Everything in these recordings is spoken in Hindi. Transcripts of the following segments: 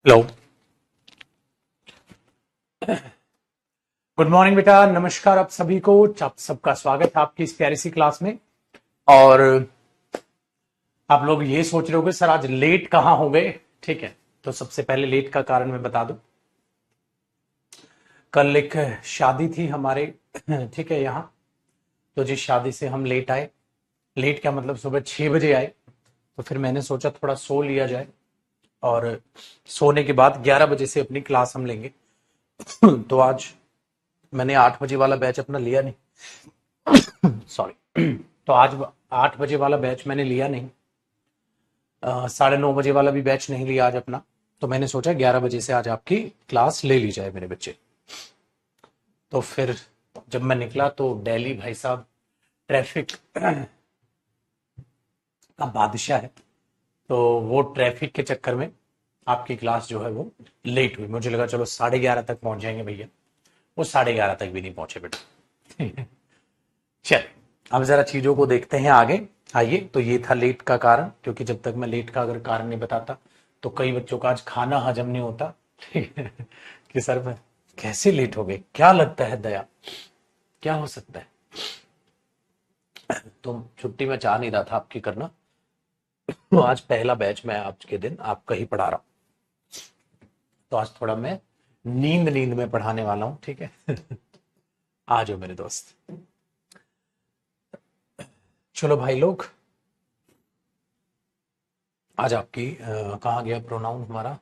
हेलो। गुड मॉर्निंग बेटा, नमस्कार आप सभी को। आप सबका स्वागत है आपकी इस प्यारी सी क्लास में। और आप लोग ये सोच रहे होगे सर आज लेट कहाँ हो गए। ठीक है, तो सबसे पहले लेट का कारण मैं बता दूं। कल एक शादी थी हमारे, ठीक है, यहाँ। तो जिस शादी से हम लेट आए, लेट क्या मतलब सुबह 6 बजे आए, तो फिर मैंने सोचा थोड़ा सो लिया जाए। और सोने के बाद 11 बजे से अपनी क्लास हम लेंगे। तो आज मैंने 8 बजे वाला बैच अपना लिया नहीं, सॉरी। तो आज 8 बजे वाला बैच मैंने लिया नहीं, 9:30 बजे वाला भी बैच नहीं लिया आज अपना। तो मैंने सोचा 11 बजे से आज आपकी क्लास ले ली जाए मेरे बच्चे। तो फिर जब मैं निकला तो दिल्ली भाई साहब ट्रैफिक का बादशाह है। तो वो ट्रैफिक के चक्कर में आपकी क्लास जो है वो लेट हुई। मुझे लगा चलो 11:30 तक पहुंच जाएंगे भैया, वो 11:30 तक भी नहीं पहुंचे बेटा। चल, अब जरा चीजों को देखते हैं आगे। आइए, तो ये था लेट का कारण, क्योंकि जब तक मैं लेट का अगर कारण नहीं बताता तो कई बच्चों का आज खाना हजम नहीं होता। कि सर मैं कैसे लेट हो गए, क्या लगता है दया, क्या हो सकता है। तो छुट्टी में चाह नहीं रहा था आपकी करना, तो आज पहला बैच मैं आज के दिन आपका ही पढ़ा रहा हूं। तो आज थोड़ा मैं नींद नींद में पढ़ाने वाला हूं, ठीक है। आ जाओ मेरे दोस्त। चलो भाई लोग, आज आपकी कहाँ गया प्रोनाउन हमारा।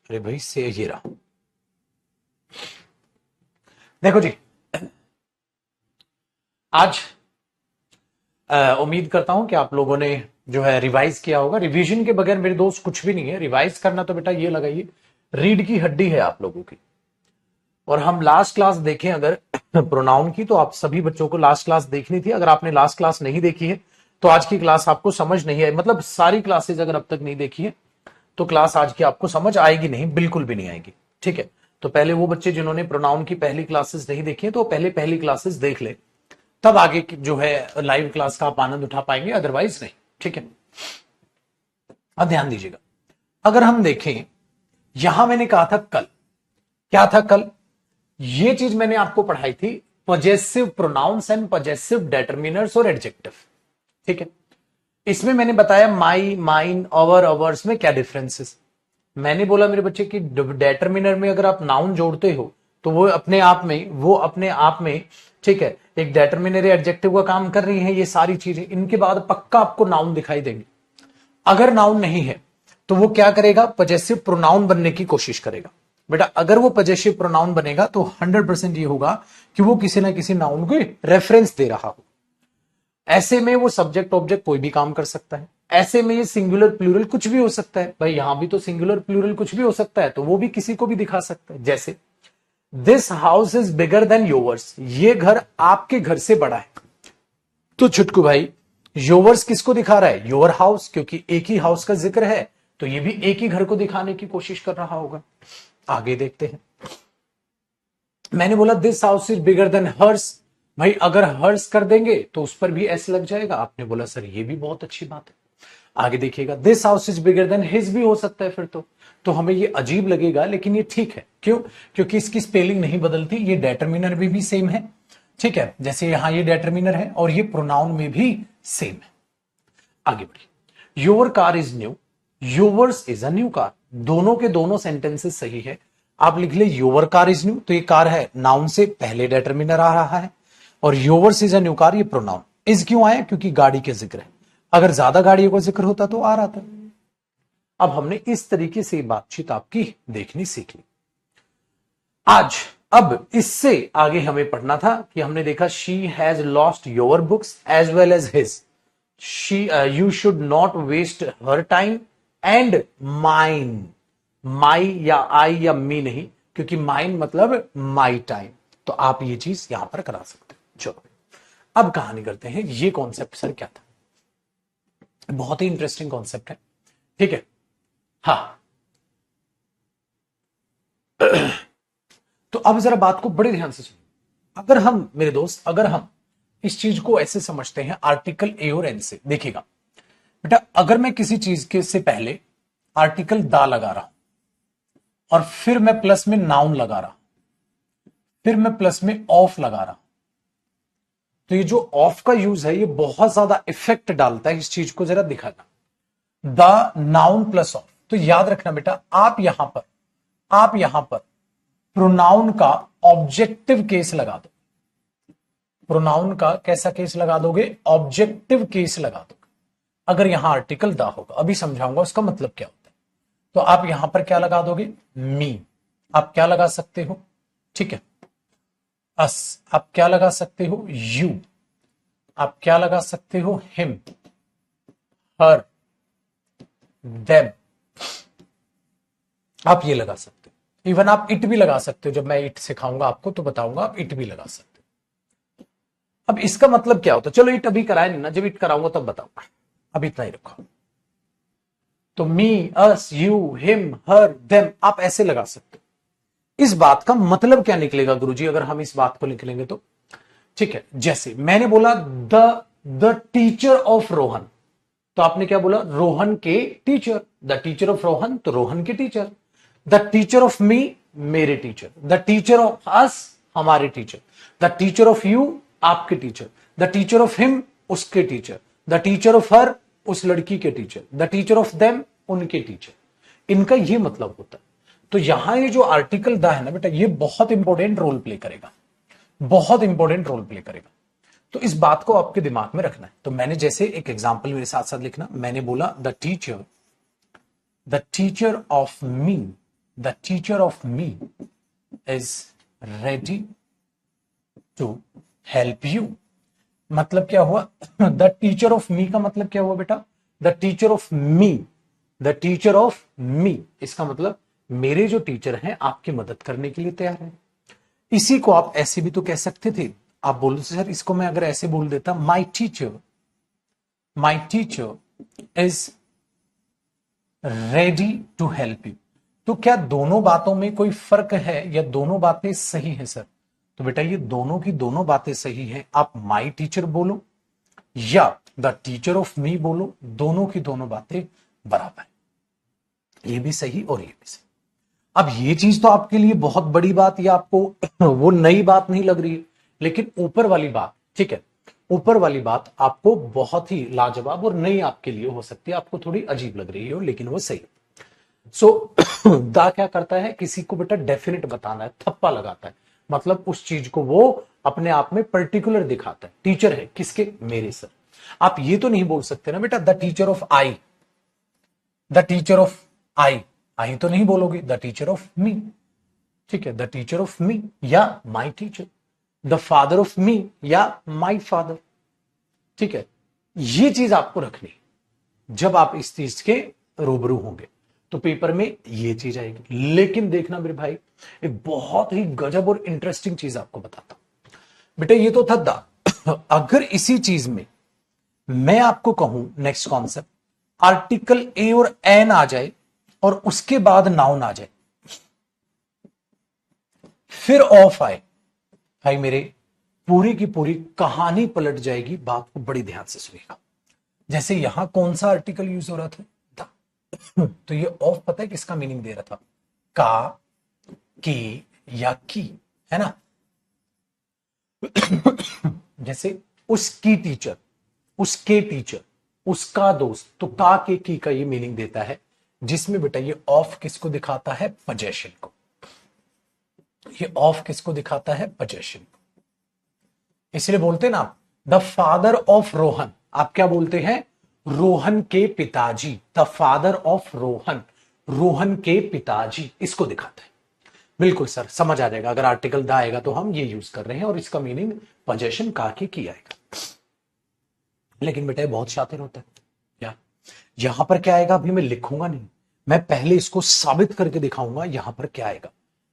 अरे भाई से ये रहा। देखो जी, आज उम्मीद करता हूं कि आप लोगों ने जो है रिवाइज किया होगा। रिवीजन के बगैर मेरे दोस्त कुछ भी नहीं है। रिवाइज करना तो बेटा ये लगाइए, रीड की हड्डी है आप लोगों की। और हम लास्ट क्लास देखें अगर प्रोनाउन की, तो आप सभी बच्चों को लास्ट क्लास देखनी थी। अगर आपने लास्ट क्लास नहीं देखी है तो आज की क्लास आपको समझ नहीं आई, मतलब सारी क्लासेज अगर अब तक नहीं देखी है तो क्लास आज की आपको समझ आएगी नहीं, बिल्कुल भी नहीं आएगी। ठीक है, तो पहले वो बच्चे जिन्होंने प्रोनाउन की पहली क्लासेस नहीं देखी है तो पहले पहली क्लासेस देख ले, तब आगे की जो है लाइव क्लास का आप आनंद उठा पाएंगे, अदरवाइज नहीं। ठीक है, अब ध्यान दीजिएगा। अगर हम देखें, यहां मैंने कहा था कल, क्या था कल, ये चीज मैंने आपको पढ़ाई थी, पॉजेसिव प्रोनाउंस एंड पॉजेसिव डेटर्मिनर्स और एडजेक्टिव। ठीक है, इसमें मैंने बताया माई, माइन, अवर, अवर्स में क्या डिफरेंसेस। मैंने बोला मेरे बच्चे की डेटर्मिनर में अगर आप नाउन जोड़ते हो तो वो अपने आप में ठीक है एक डेटर्मिनर एडजेक्टिव का काम कर रही है। ये सारी चीजें इनके बाद पक्का आपको नाउन दिखाई देंगे। अगर नाउन नहीं है तो वो क्या करेगा, पजेसिव प्रोनाउन बनने की कोशिश करेगा। बेटा अगर वो पजेसिव प्रोनाउन बनेगा तो 100% ये होगा कि वो किसी ना किसी नाउन को रेफरेंस दे रहा हो। ऐसे में वो सब्जेक्ट ऑब्जेक्ट कोई भी काम कर सकता है। ऐसे में ये सिंगुलर प्लूरल कुछ भी हो सकता है। भाई यहां भी तो सिंगुलर प्लूरल कुछ भी हो सकता है, तो वो भी किसी को भी दिखा सकता है। जैसे this house is bigger then yours, ये घर आपके घर से बड़ा है। तो छुटकू भाई, योवर्स किसको दिखा रहा है, योर हाउस, क्योंकि एक ही हाउस का जिक्र है, तो ये भी एक ही घर को दिखाने की कोशिश कर रहा होगा। आगे देखते हैं। मैंने बोला this house is bigger than hers, भाई अगर हर्स कर देंगे तो उस पर भी एस लग जाएगा। आपने बोला सर ये भी बहुत अच्छी बात है। आगे देखिएगा, this house is bigger then his भी हो सकता है फिर तो हमें ये अजीब लगेगा, लेकिन ये ठीक है। क्यों? क्योंकि इसकी स्पेलिंग नहीं बदलती, ये डेटर्मिनर भी सेम है। ठीक है, जैसे यहां ये डेटर्मिनर है और ये प्रोनाउन में भी सेम है। आगे बढ़िए, your car is new, yours is a new car, दोनों के दोनों सेंटेंसेस सही है। आप लिख ले योवर कार इज न्यू, तो ये कार है, नाउन से पहले डेटर्मिनर आ रहा है। और yours is a new car, ये प्रोनाउन। इज क्यों आया? क्योंकि गाड़ी के जिक्र है। अगर ज्यादा गाड़ियों का जिक्र होता तो आ रहा था। अब हमने इस तरीके से बातचीत आपकी देखनी सीख ली आज। अब इससे आगे हमें पढ़ना था कि हमने देखा she has lost your books as well as his, she you should not waste her time and mine, my या आई या मी नहीं, क्योंकि माइन मतलब माई टाइम। तो आप ये चीज यहां पर करा सकते हैं। चलो अब कहानी करते हैं, ये कॉन्सेप्ट सर क्या था। बहुत ही इंटरेस्टिंग कॉन्सेप्ट है। ठीक है, हाँ। तो अब जरा बात को बड़े ध्यान से सुनिए। अगर हम मेरे दोस्त, अगर हम इस चीज को ऐसे समझते हैं आर्टिकल ए और एन से। देखिएगा बेटा, अगर मैं किसी चीज के से पहले आर्टिकल दा लगा रहा हूं और फिर मैं प्लस में नाउन लगा रहा हूं, फिर मैं प्लस में ऑफ लगा रहा हूं, तो ये जो ऑफ का यूज है ये बहुत ज्यादा इफेक्ट डालता है। इस चीज को जरा दिखाना, द नाउन प्लस ऑफ। तो याद रखना बेटा, आप यहां पर प्रोनाउन का ऑब्जेक्टिव केस लगा दो। प्रोनाउन का कैसा केस लगा दोगे? ऑब्जेक्टिव केस लगा दोगे। अगर यहां आर्टिकल दा होगा, अभी समझाऊंगा उसका मतलब क्या होता है। तो आप यहां पर क्या लगा दोगे? मी। आप क्या लगा सकते हो? ठीक है, अस। आप क्या लगा सकते हो? यू। आप क्या लगा सकते हो? हिम, हर, देम। आप ये लगा सकते हो। इवन आप इट भी लगा सकते हो। जब मैं इट सिखाऊंगा आपको तो बताऊंगा, आप इट भी लगा सकते हो। अब इसका मतलब क्या होता है? चलो इट अभी कराए नहीं ना, जब इट कराऊंगा तब बताऊंगा, अब इतना ही रखो। तो मी, अस, यू, हिम, हर, देम आप ऐसे लगा सकते हो। इस बात का मतलब क्या निकलेगा गुरुजी अगर हम इस बात को निकलेंगे तो? ठीक है, जैसे मैंने बोला द टीचर ऑफ रोहन, तो आपने क्या बोला? रोहन के teacher. The teacher of Rohan, तो रोहन के teacher. The teacher of me, मेरे teacher. The teacher of us, हमारे teacher. The teacher of you, आपके teacher. The teacher of him, उसके teacher. The teacher of her, उस लड़की के teacher. The teacher of them, उनके टीचर। इनका ये मतलब होता है। तो यहां ये जो आर्टिकल द है ना बेटा, ये बहुत इंपॉर्टेंट रोल प्ले करेगा, बहुत इंपॉर्टेंट रोल प्ले करेगा। तो इस बात को आपके दिमाग में रखना है। तो मैंने जैसे एक एग्जाम्पल मेरे साथ साथ लिखना, मैंने बोला the teacher of me, the teacher of me is ready to help you. मतलब क्या हुआ? द टीचर ऑफ मी का मतलब क्या हुआ बेटा? The teacher of me, the teacher of मी, इसका मतलब मेरे जो टीचर हैं आपकी मदद करने के लिए तैयार हैं। इसी को आप ऐसे भी तो कह सकते थे। आप बोल रहे सर इसको मैं अगर ऐसे बोल देता, my teacher is ready to help you, तो क्या दोनों बातों में कोई फर्क है या दोनों बातें सही हैं सर? तो बेटा ये दोनों की दोनों बातें सही हैं। आप माई टीचर बोलो या द टीचर ऑफ मी बोलो, दोनों की दोनों बातें बराबर, ये भी सही और ये भी सही। अब ये चीज तो आपके लिए बहुत बड़ी बात या आपको वो नई बात नहीं लग रही है, लेकिन ऊपर वाली बात, ठीक है, ऊपर वाली बात आपको बहुत ही लाजवाब और नई आपके लिए हो सकती है, आपको थोड़ी अजीब लग रही हो, लेकिन वो सही। सो दा क्या करता है? किसी को बेटा डेफिनेट बताना है, थप्पा लगाता है, मतलब उस चीज को वो अपने आप में पर्टिकुलर दिखाता है। टीचर है किसके? मेरे सर। आप ये तो नहीं बोल सकते ना बेटा the teacher of I, the teacher of I तो नहीं बोलोगे, द टीचर ऑफ मी। ठीक है, द टीचर ऑफ मी या my teacher, the father of me या माई फादर। ठीक है, ये चीज आपको रखनी जब आप इस चीज के रूबरू होंगे तो पेपर में ये चीज आएगी। लेकिन देखना मेरे भाई, एक बहुत ही गजब और इंटरेस्टिंग चीज आपको बताता हूं बेटा। ये तो था द। अगर इसी चीज में मैं आपको कहूं नेक्स्ट कॉन्सेप्ट, आर्टिकल ए और एन आ जाए और उसके बाद नाउन आ जाए, फिर ऑफ आए, भाई मेरे पूरी की पूरी कहानी पलट जाएगी। बात को बड़ी ध्यान से सुनिएगा। जैसे यहां कौन सा आर्टिकल यूज हो रहा था? द। तो ये ऑफ पता है किसका मीनिंग दे रहा था? का, की या की, है ना? जैसे उसकी टीचर, उसके टीचर, उसका दोस्त, तो का के की का ये मीनिंग देता है, जिसमें बेटा ये ऑफ किसको दिखाता है? पोजेशन को। ये ऑफ किसको दिखाता है? पोजेशन को। इसलिए बोलते ना आप द फादर ऑफ रोहन, आप क्या बोलते हैं? रोहन के पिताजी। The father of Rohan, Rohan के पिताजी, इसको दिखाता है। बिल्कुल सर, समझ आ जाएगा। अगर आर्टिकल द आएगा तो हम ये यूज कर रहे हैं और इसका मीनिंग पोजेशन का के की आएगा। लेकिन बेटा बहुत शातिर होता है क्या? यहां पर क्या आएगा? अभी मैं लिखूंगा नहीं, मैं पहले इसको साबित करके दिखाऊंगा यहां पर क्या आएगा।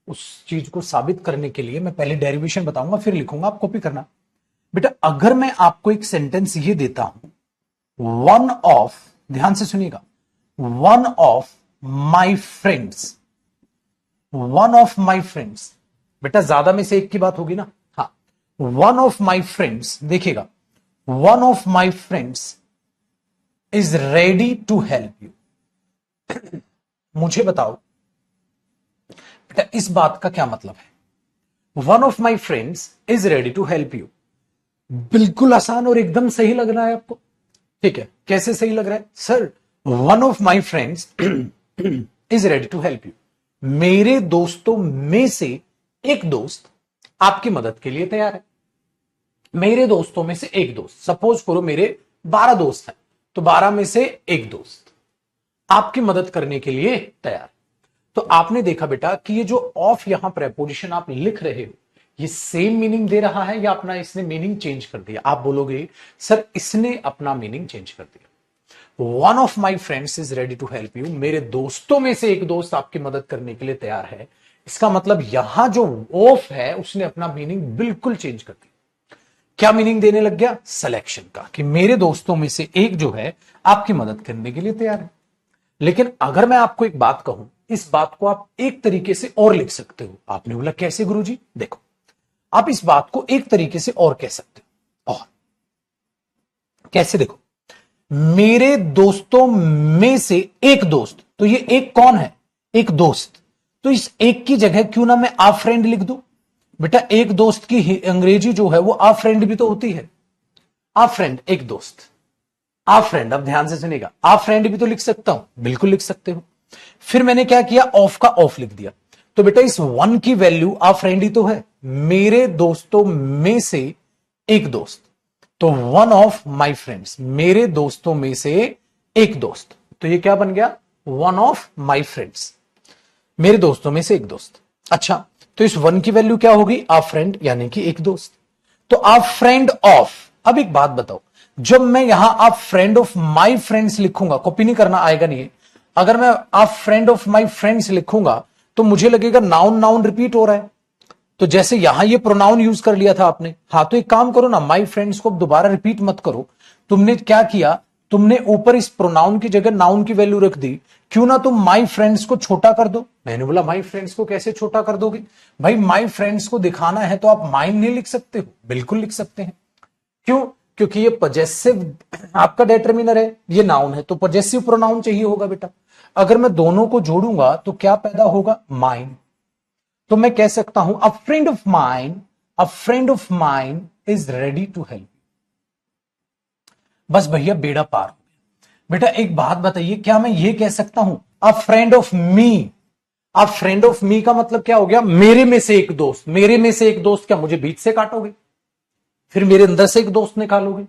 उस चीज को साबित करने के लिए मैं पहले डेरिवेशन बताऊंगा फिर लिखूंगा, आप कॉपी करना बेटा। अगर मैं आपको एक सेंटेंस ये देता हूं, वन ऑफ, ध्यान से सुनिएगा, one of my friends, one of my friends, बेटा ज्यादा में से एक की बात होगी ना? हाँ, वन ऑफ माई फ्रेंड्स, देखिएगा, one of my friends is ready to help you. मुझे बताओ बेटा इस बात का क्या मतलब है? One of my friends is ready to help you, बिल्कुल आसान और एकदम सही लग रहा है आपको। ठीक है, कैसे सही लग रहा है sir? One of my friends is ready to help you, मेरे दोस्तों में से एक दोस्त आपकी मदद के लिए तैयार है। मेरे दोस्तों में से एक दोस्त, सपोज करो मेरे 12 दोस्त हैं, तो 12 में से एक दोस्त आपकी मदद करने के लिए तैयार। तो आपने देखा बेटा कि ये जो ऑफ यहां प्रेपोजिशन आप लिख रहे हो, ये सेम मीनिंग दे रहा है या अपना इसने मीनिंग चेंज कर दिया? आप बोलोगे सर इसने अपना मीनिंग चेंज कर दिया। One of my friends is ready to help you, मेरे दोस्तों में से एक दोस्त आपकी मदद करने के लिए तैयार है। इसका मतलब यहां जो ऑफ है उसने अपना मीनिंग बिल्कुल चेंज कर दिया। क्या मीनिंग देने लग गया? सिलेक्शन का, कि मेरे दोस्तों में से एक जो है आपकी मदद करने के लिए तैयार है। लेकिन अगर मैं आपको एक बात कहूं, इस बात को आप एक तरीके से और लिख सकते हो। आपने बोला कैसे गुरुजी? देखो, आप इस बात को एक तरीके से और कह सकते हो। और कैसे? देखो, मेरे दोस्तों में से एक दोस्त, तो ये एक कौन है? एक दोस्त। तो इस एक की जगह क्यों ना मैं आ फ्रेंड लिख दूं? बेटा एक दोस्त की अंग्रेजी जो है वो आ फ्रेंड भी तो होती है। आ फ्रेंड, एक दोस्त, आ फ्रेंड। अब ध्यान से सुनिएगा, आ फ्रेंड भी तो लिख सकता हूं, बिल्कुल लिख सकते हो। फिर मैंने क्या किया? ऑफ का ऑफ लिख दिया। तो बेटा इस वन की वैल्यू आ फ्रेंड ही तो है, मेरे दोस्तों में से एक दोस्त। तो वन ऑफ माई फ्रेंड्स, मेरे दोस्तों में से एक दोस्त। तो ये क्या बन गया? वन ऑफ माई फ्रेंड्स, मेरे दोस्तों में से एक दोस्त। अच्छा, तो इस वन की वैल्यू क्या होगी? आ फ्रेंड, यानी कि एक दोस्त। तो आ फ्रेंड ऑफ। अब एक बात बताओ, जब मैं यहां आ फ्रेंड ऑफ माई फ्रेंड्स लिखूंगा, कॉपी नहीं करना, आएगा नहीं। अगर मैं आ फ्रेंड ऑफ माई फ्रेंड्स लिखूंगा तो मुझे लगेगा नाउन नाउन रिपीट हो रहा है। तो जैसे यहां ये प्रोनाउन यूज कर लिया था आपने, हाँ, तो एक काम करो ना, माई फ्रेंड्स को दोबारा रिपीट मत करो। तुमने क्या किया? तुमने ऊपर इस प्रोनाउन की जगह नाउन की वैल्यू रख दी। क्यों ना तुम माई फ्रेंड्स को छोटा कर दो। मैंने बोला माई फ्रेंड्स को कैसे छोटा कर दोगे? भाई माई फ्रेंड्स को दिखाना है तो आप माइन नहीं लिख सकते हो? बिल्कुल लिख सकते हैं। क्यों? क्योंकि ये पॉजेसिव आपका डिटरमिनर है, ये नाउन है, तो पॉजेसिव प्रोनाउन चाहिए होगा बेटा। अगर मैं दोनों को जोड़ूंगा तो क्या पैदा होगा? माइन। तो मैं कह सकता हूं a friend of mine is ready to help. बस भैया बेड़ा पार हो गया। बेटा एक बात बताइए, क्या मैं ये कह सकता हूं a friend of me? A friend of me का मतलब क्या हो गया? मेरे में से एक दोस्त। मेरे में से एक दोस्त, क्या मुझे बीच से काटोगे? फिर मेरे अंदर से एक दोस्त निकालोगे?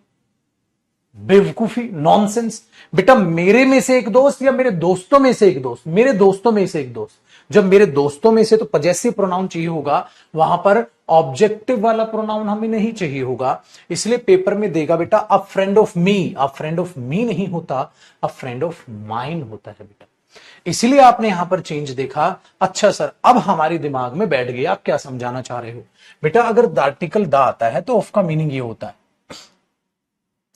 बेवकूफी, नॉनसेंस। बेटा मेरे में से एक दोस्त या मेरे दोस्तों में से एक दोस्त? मेरे दोस्तों में से एक दोस्त। जब मेरे दोस्तों में से, तो पॉजेसिव प्रोनाउन चाहिए होगा, वहां पर ऑब्जेक्टिव वाला प्रोनाउन हमें नहीं चाहिए होगा। इसलिए पेपर में देगा बेटा अ friend of me. A friend of me नहीं होता, अ फ्रेंड ऑफ माइन होता है बेटा। इसलिए आपने यहां पर चेंज देखा। अच्छा सर, अब हमारे दिमाग में बैठ गया, आप क्या समझाना चाह रहे हो? बेटा अगर द आर्टिकल द आता है तो ऑफ का मीनिंग ये होता है।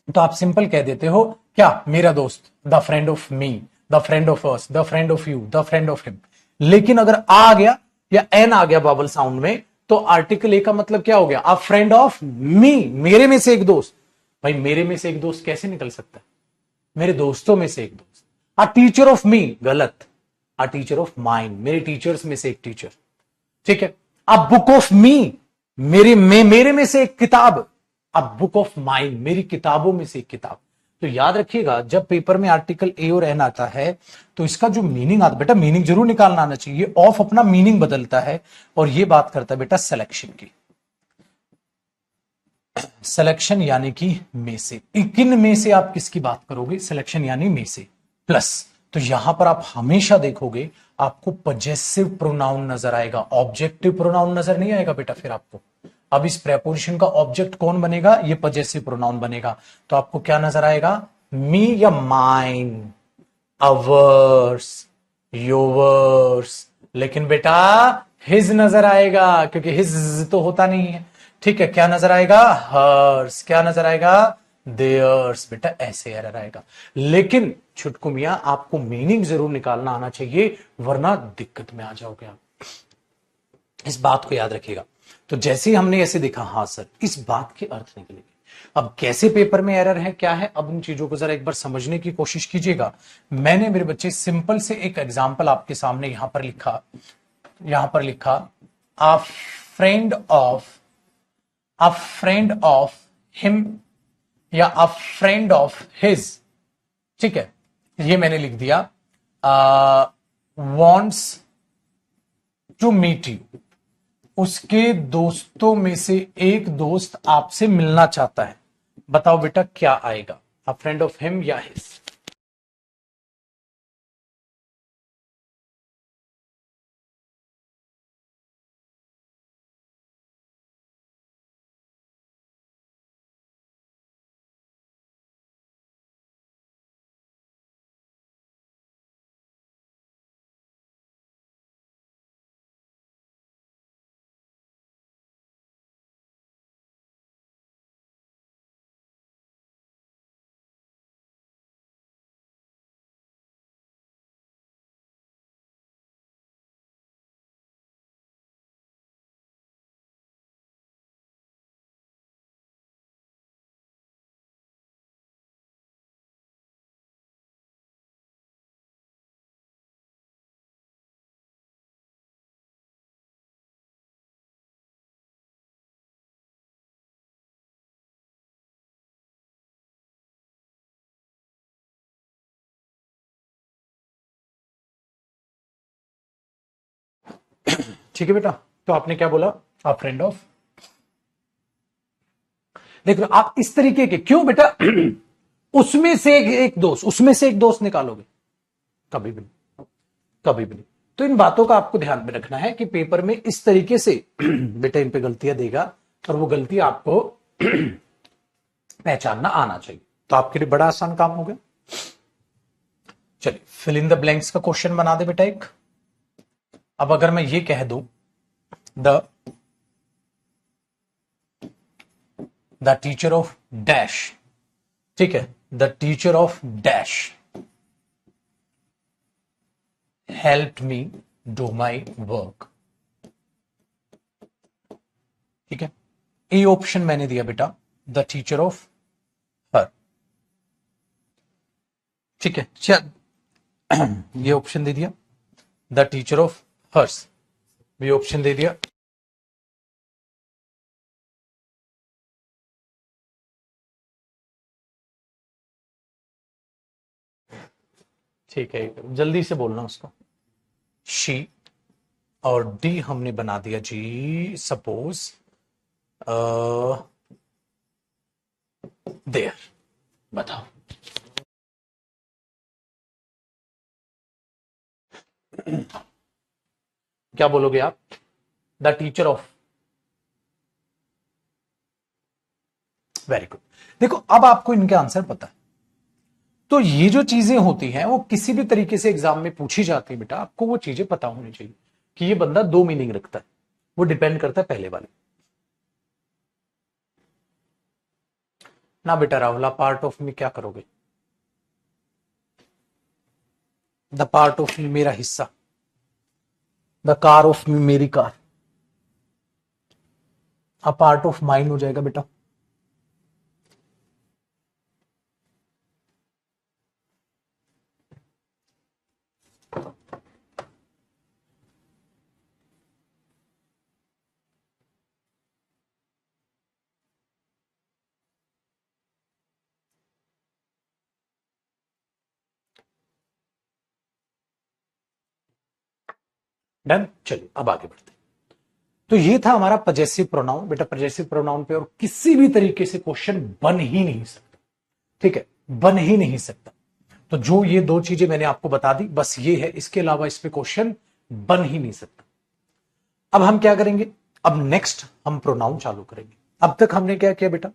तो आप सिंपल कह देते हो क्या? मेरा दोस्त, the friend of me, the friend of us, the friend of you, the friend of him. लेकिन अगर आ गया या एन आ गया बाबल साउंड में, तो आर्टिकल ए का मतलब क्या हो गया? अ फ्रेंड ऑफ मी, मेरे में से एक दोस्त। भाई मेरे में से एक दोस्त कैसे निकल सकता है? मेरे दोस्तों में से एक दोस्त। अ टीचर ऑफ मी, गलत। अ टीचर ऑफ माइन, मेरे टीचर्स में से एक टीचर। ठीक है। अ बुक ऑफ मी, मेरे में से एक किताब। अ बुक ऑफ माइन, मेरी किताबों में से एक किताब। तो याद रखिएगा, जब पेपर में आर्टिकल ए और एन आता है तो इसका जो मीनिंग आता है, बेटा मीनिंग जरूर निकालना आना चाहिए। ऑफ अपना मीनिंग बदलता है और ये बात करता है बेटा सिलेक्शन की। सिलेक्शन यानी कि में से, किन में से आप किसकी बात करोगे? सिलेक्शन यानी में से प्लस। तो यहां पर आप हमेशा देखोगे आपको पॉजेसिव प्रोनाउन नजर आएगा, ऑब्जेक्टिव प्रोनाउन नजर नहीं आएगा बेटा। फिर आपको अब इस प्रेपोजिशन का ऑब्जेक्ट कौन बनेगा? ये पॉजेसिव प्रोनाउन बनेगा। तो आपको क्या नजर आएगा? मी या माइन, अवर्स, योवर्स। लेकिन बेटा हिज नजर आएगा, क्योंकि हिज तो होता नहीं है। ठीक है, क्या नजर आएगा? हर्स। क्या नजर आएगा? देयर्स। बेटा ऐसे एरर आएगा। लेकिन छुटकू मियां, आपको मीनिंग जरूर निकालना आना चाहिए, वरना दिक्कत में आ जाओगे आप। इस बात को याद रखिएगा। तो जैसे ही हमने ऐसे देखा, हाँ सर इस बात के अर्थ निकलेंगे। अब कैसे पेपर में एरर है, क्या है, अब इन चीजों को जरा एक बार समझने की कोशिश कीजिएगा। मैंने मेरे बच्चे सिंपल से एक एग्जांपल आपके सामने यहां पर लिखा अ फ्रेंड ऑफ हिम या अ फ्रेंड ऑफ हिज, ठीक है, ये मैंने लिख दिया वॉन्ट्स टू मीट यू, उसके दोस्तों में से एक दोस्त आपसे मिलना चाहता है। बताओ बेटा क्या आएगा, अ फ्रेंड ऑफ हिम या हिज? ठीक है बेटा, तो आपने क्या बोला, अ फ्रेंड ऑफ। देख लो आप इस तरीके के, क्यों बेटा उसमें से उसमें से एक दोस्त निकालोगे, कभी भी नहीं, कभी भी नहीं। तो इन बातों का आपको ध्यान में रखना है कि पेपर में इस तरीके से बेटा इन पे गलतियां देगा और वो गलती आपको पहचानना आना चाहिए। तो आपके लिए बड़ा आसान काम हो गया। चलिए फिल इन द ब्लैंक्स का क्वेश्चन बना दे बेटा एक। अब अगर मैं ये कह दूं द टीचर ऑफ डैश, ठीक है, the teacher of dash help me do my work, ठीक है, ए ऑप्शन मैंने दिया बेटा द टीचर ऑफ हर, ठीक है, ये ऑप्शन दे दिया द टीचर ऑफ हर्स, भी ऑप्शन दे दिया। ठीक है जल्दी से बोलना उसको, शी, और डी हमने बना दिया जी सपोज देयर। बताओ क्या बोलोगे आप, the teacher of. Very good. देखो अब आपको इनके आंसर पता है, तो ये जो चीजें होती हैं वो किसी भी तरीके से एग्जाम में पूछी जाती है बेटा, आपको वो चीजें पता होनी चाहिए कि ये बंदा दो मीनिंग रखता है, वो डिपेंड करता है पहले वाले ना। बेटा राहुल आप पार्ट ऑफ में क्या करोगे, द पार्ट ऑफ मी मेरा हिस्सा, द कार ऑफ मी मेरी car, a part of mind हो जाएगा बेटा। डन, चलिए अब आगे बढ़ते हैं। तो ये था हमारा पजेसिव प्रोनाउन बेटा। पजेसिव प्रोनाउन पे और किसी भी तरीके से क्वेश्चन बन ही नहीं सकता, ठीक है, बन ही नहीं सकता। तो जो ये दो चीजें मैंने आपको बता दी बस ये है, इसके अलावा इस पे क्वेश्चन बन ही नहीं सकता। अब हम क्या करेंगे, अब नेक्स्ट हम प्रोनाउन चालू करेंगे। अब तक हमने क्या किया बेटा,